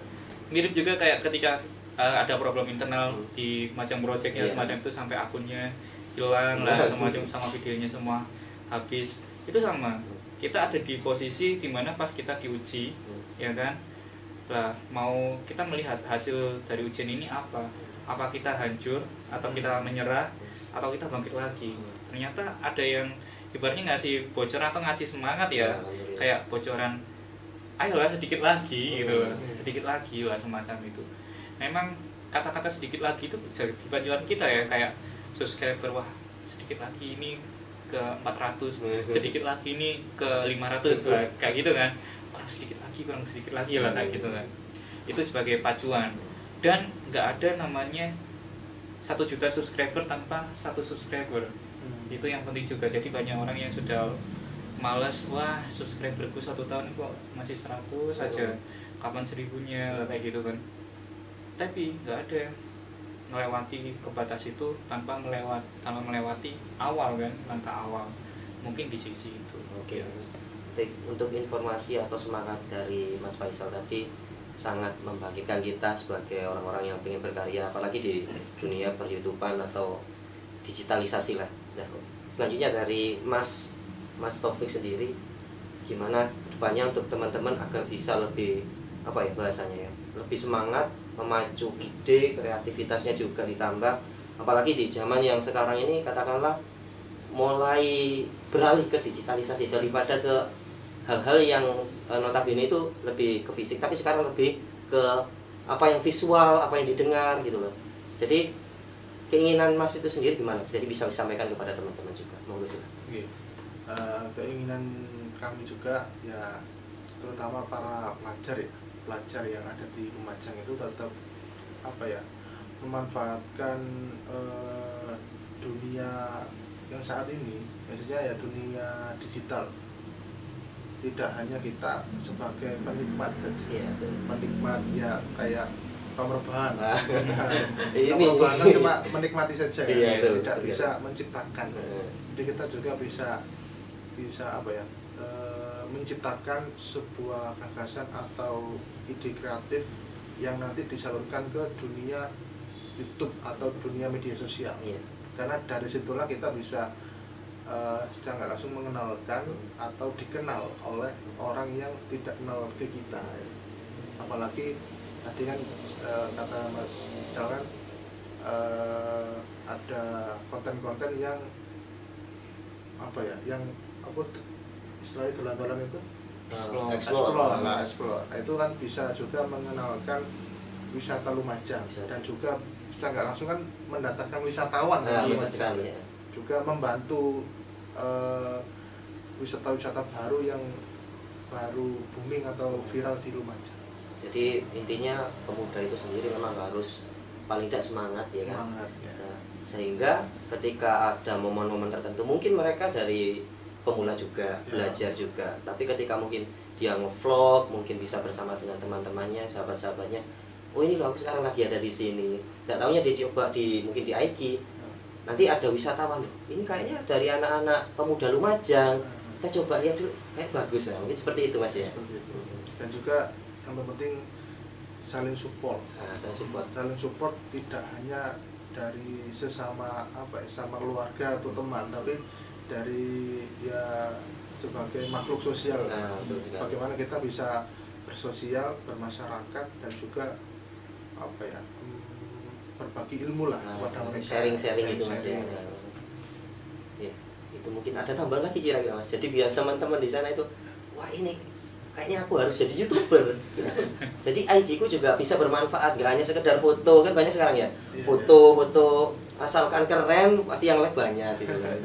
Speaker 2: mirip juga kayak ketika ada problem internal di macam project ya semacam itu, sampai akunnya hilang lah semacam, sama videonya semua habis. Itu sama. Kita ada di posisi dimana pas kita diuji, ya kan? Lah, mau kita melihat hasil dari ujian ini apa? Apa kita hancur atau kita menyerah atau kita bangkit lagi? Ternyata ada yang ibaratnya ngasih bocoran atau ngasih semangat ya, kayak bocoran, ayolah sedikit lagi gitu, sedikit lagi lah semacam itu. Memang kata-kata sedikit lagi itu jadi panduan kita ya, kayak subscriber, wah sedikit lagi ini ke 400, sedikit lagi ini ke 500 lah, kayak gitu kan. Kurang sedikit lagi lah kayak gitu kan. Itu sebagai pacuan. Dan nggak ada namanya 1 juta subscriber tanpa 1 subscriber. Itu yang penting juga. Jadi banyak orang yang sudah males, wah subscriberku 1 tahun kok masih 100 saja, kapan 1000-nya kayak gitu kan. Tapi nggak ada melewati ke batas itu tanpa melewati awal kan, langkah awal. Mungkin di sisi itu.
Speaker 3: Oke. Untuk informasi atau semangat dari Mas Faisal tadi sangat membangkitkan kita sebagai orang-orang yang ingin berkarya, apalagi di dunia per-YouTubean atau digitalisasi lah. Nah, selanjutnya dari Mas Taufik sendiri, gimana depannya untuk teman-teman agar bisa lebih apa ya bahasanya ya, lebih semangat, memacu ide, kreativitasnya juga ditambah, apalagi di zaman yang sekarang ini katakanlah mulai beralih ke digitalisasi daripada ke hal-hal yang notabene itu lebih ke fisik, tapi sekarang lebih ke apa yang visual, apa yang didengar gitu loh. Jadi keinginan Mas itu sendiri gimana? Jadi bisa disampaikan kepada teman-teman juga. Monggo silakan.
Speaker 1: Keinginan kami juga ya, terutama para pelajar yang ada di Lumajang itu tetap apa ya, memanfaatkan dunia yang saat ini, maksudnya ya dunia digital. Tidak hanya kita sebagai penikmat saja, penikmat ya kayak pemerbahan. Pemerbahan cuma menikmati saja, tidak bisa menciptakan. Jadi kita juga bisa apa ya, menciptakan sebuah gagasan atau ide kreatif yang nanti disalurkan ke dunia YouTube atau dunia media sosial. Karena dari situlah kita bisa secara nggak langsung mengenalkan atau dikenal oleh orang yang tidak kenal ke kita. Apalagi tadi kan kata Mas Ical kan ada konten-konten yang apa ya, yang apa setelah idola-idolan itu
Speaker 2: Explore.
Speaker 1: explore. Nah, itu kan bisa juga mengenalkan wisata Lumajang dan juga secara nggak langsung kan mendatangkan wisatawan ke Lumajang. Juga membantu wisata-wisata baru yang baru booming atau viral di Lumajang.
Speaker 3: Jadi intinya pemuda itu sendiri memang harus paling tidak semangat ya kan.
Speaker 1: Semangat, ya.
Speaker 3: Nah, sehingga ketika ada momen-momen tertentu mungkin mereka dari pemula juga belajar juga, tapi ketika mungkin dia nge-vlog mungkin bisa bersama dengan teman-temannya, sahabat-sahabatnya, oh ini loh aku sekarang lagi ada di sini, nggak taunya dia coba mungkin di IG, nanti ada wisatawan, ini kayaknya dari anak-anak pemuda Lumajang, kita coba lihat dulu, kayak bagus ya, mungkin seperti itu Mas ya.
Speaker 1: Seperti itu. Dan juga yang penting saling support. Saling support tidak hanya dari sesama sama keluarga atau teman, tapi dari ya sebagai makhluk sosial. Bagaimana kita bisa bersosial, bermasyarakat dan juga berbagi ilmu lah kepada mereka.
Speaker 3: Sharing gitu Mas ya. Ya, itu mungkin ada tambahan lagi kira-kira Mas. Jadi biar teman-teman di sana itu, wah ini kayaknya aku harus jadi YouTuber. Jadi IG ku juga bisa bermanfaat, gak hanya sekedar foto, kan banyak sekarang ya. Foto asalkan keren pasti yang like banyak gitu kan.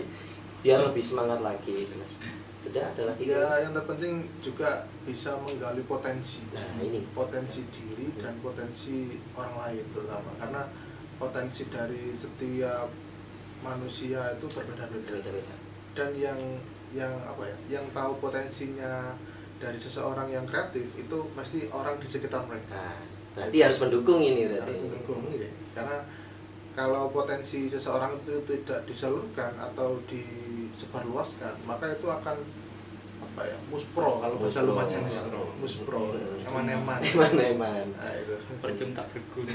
Speaker 3: Biar lebih semangat lagi gitu Mas. Sudah ada lagi
Speaker 1: ya, yang terpenting juga bisa menggali potensi.
Speaker 3: Nah, ini
Speaker 1: potensi diri dan potensi orang lain terutama, karena potensi dari setiap manusia itu berbeda-beda. Dan yang tahu potensinya dari seseorang yang kreatif itu pasti orang di sekitar mereka.
Speaker 3: Berarti harus mendukung ini berarti.
Speaker 1: Harus mendukung ya. Karena kalau potensi seseorang itu tidak disalurkan atau disebarluaskan, maka itu akan muspro kalau bahasa Lumajang, muspro, eman-eman. Nah, itu
Speaker 2: Percuma tak berguna.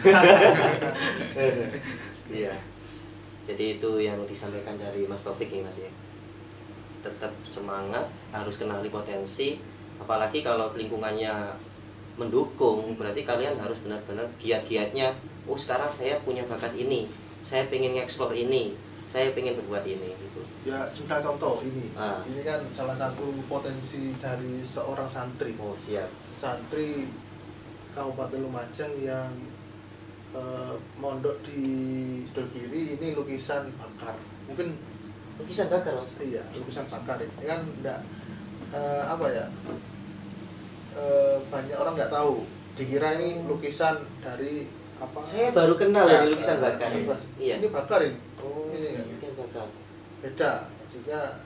Speaker 3: Iya. Jadi itu yang disampaikan dari Mas Taufik ya Mas ya. Tetap semangat, harus kenali potensi, apalagi kalau lingkungannya mendukung, berarti kalian harus benar-benar giat-giatnya. Oh sekarang saya punya bakat ini, saya pengen nge-explore ini, saya pengen berbuat ini gitu.
Speaker 1: Ya misalnya contoh ini kan salah satu potensi dari seorang santri.
Speaker 3: Oh siap.
Speaker 1: Santri Kabupaten Lumajang yang mondok di Sidogiri, ini lukisan bakar. Mungkin
Speaker 3: lukisan bakar Mas?
Speaker 1: Iya, lukisan bakar ini kan enggak banyak orang nggak tahu, dikira ini lukisan dari apa?
Speaker 3: Saya baru kenal ya lukisan bakar. Iya.
Speaker 1: Ini bakar ini.
Speaker 3: Oh,
Speaker 1: ini
Speaker 3: lukisan bakar.
Speaker 1: Beda, maksudnya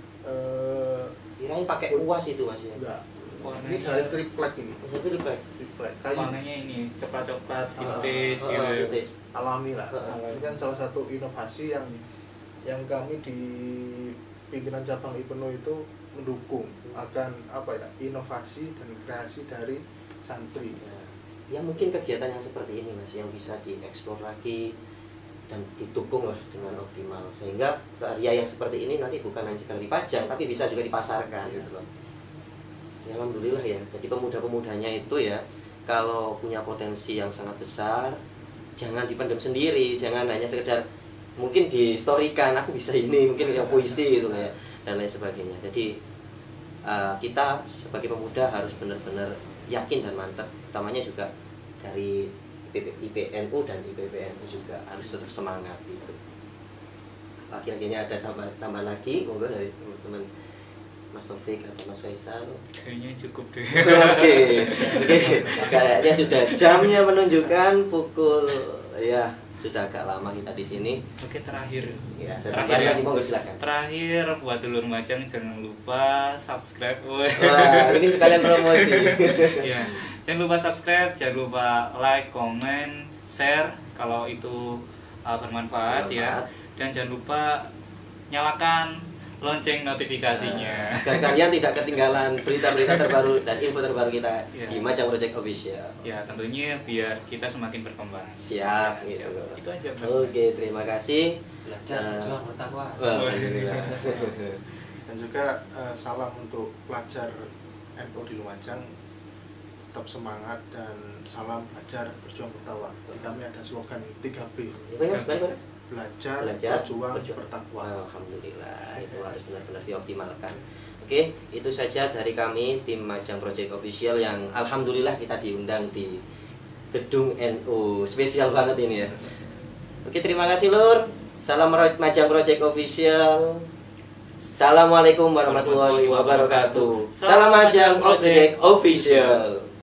Speaker 3: kirain pakai kuas itu Mas ya?
Speaker 1: Enggak. Ini dari triplek ini.
Speaker 3: Itu triplek.
Speaker 1: Kayu.
Speaker 2: Warnanya ini coklat-coklat vintage gitu.
Speaker 1: Alami lah. Ini kan salah satu inovasi yang kami di pimpinan cabang IPENO itu mendukung akan inovasi dan kreasi dari santri.
Speaker 3: Ya mungkin kegiatan yang seperti ini Mas yang bisa dieksplor lagi dan didukung lah dengan optimal, sehingga karya yang seperti ini nanti bukan hanya sekali dipajang tapi bisa juga dipasarkan gitu loh. Ya, alhamdulillah ya. Jadi pemuda-pemudanya itu ya kalau punya potensi yang sangat besar, jangan dipendam sendiri, jangan hanya sekedar mungkin di storykan aku bisa ini, mungkin yang puisi gitu ya dan lain sebagainya. Jadi kita sebagai pemuda harus benar-benar yakin dan mantap, utamanya juga dari IPNU dan IPPNU juga harus tetap semangat gitu. Akhirnya ada tambah lagi, monggo dari teman-teman Mas Taufik atau Mas Faisal.
Speaker 2: Kayaknya cukup deh.
Speaker 3: Oke. Kayaknya sudah jamnya menunjukkan pukul ya sudah agak lama kita di sini.
Speaker 2: Oke, terakhir.
Speaker 3: Ya, terakhir lagi monggo silakan.
Speaker 2: Terakhir buat dulur Lumajang jangan lupa subscribe.
Speaker 3: Wah, ini sekalian promosi.
Speaker 2: Ya, jangan lupa subscribe, jangan lupa like, comment, share kalau itu bermanfaat ya. Dan jangan lupa nyalakan lonceng notifikasinya.
Speaker 3: Agar kalian tidak ketinggalan berita-berita terbaru dan info terbaru kita di Majang Project Official.
Speaker 2: Ya, tentunya biar kita semakin berkembang.
Speaker 3: Siap, gitu.
Speaker 2: Itu aja Mas.
Speaker 3: Oke, terima kasih.
Speaker 4: Belajar juang bertakwa.
Speaker 3: Alhamdulillah.
Speaker 1: Dan juga salam untuk pelajar NU di Lumajang, tetap semangat dan salam belajar berjuang bertakwa. Kami ada slogan 3B.
Speaker 3: Bagaimana?
Speaker 1: belajar, berjuang, bertakwa.
Speaker 3: Alhamdulillah, itu harus benar-benar dioptimalkan. Oke, itu saja dari kami tim Majang Project Official yang alhamdulillah kita diundang di gedung NU. Spesial banget ini ya. Oke, terima kasih Lur. Salam Majang Project Official. Assalamualaikum warahmatullahi wabarakatuh. Salam Majang Project Official.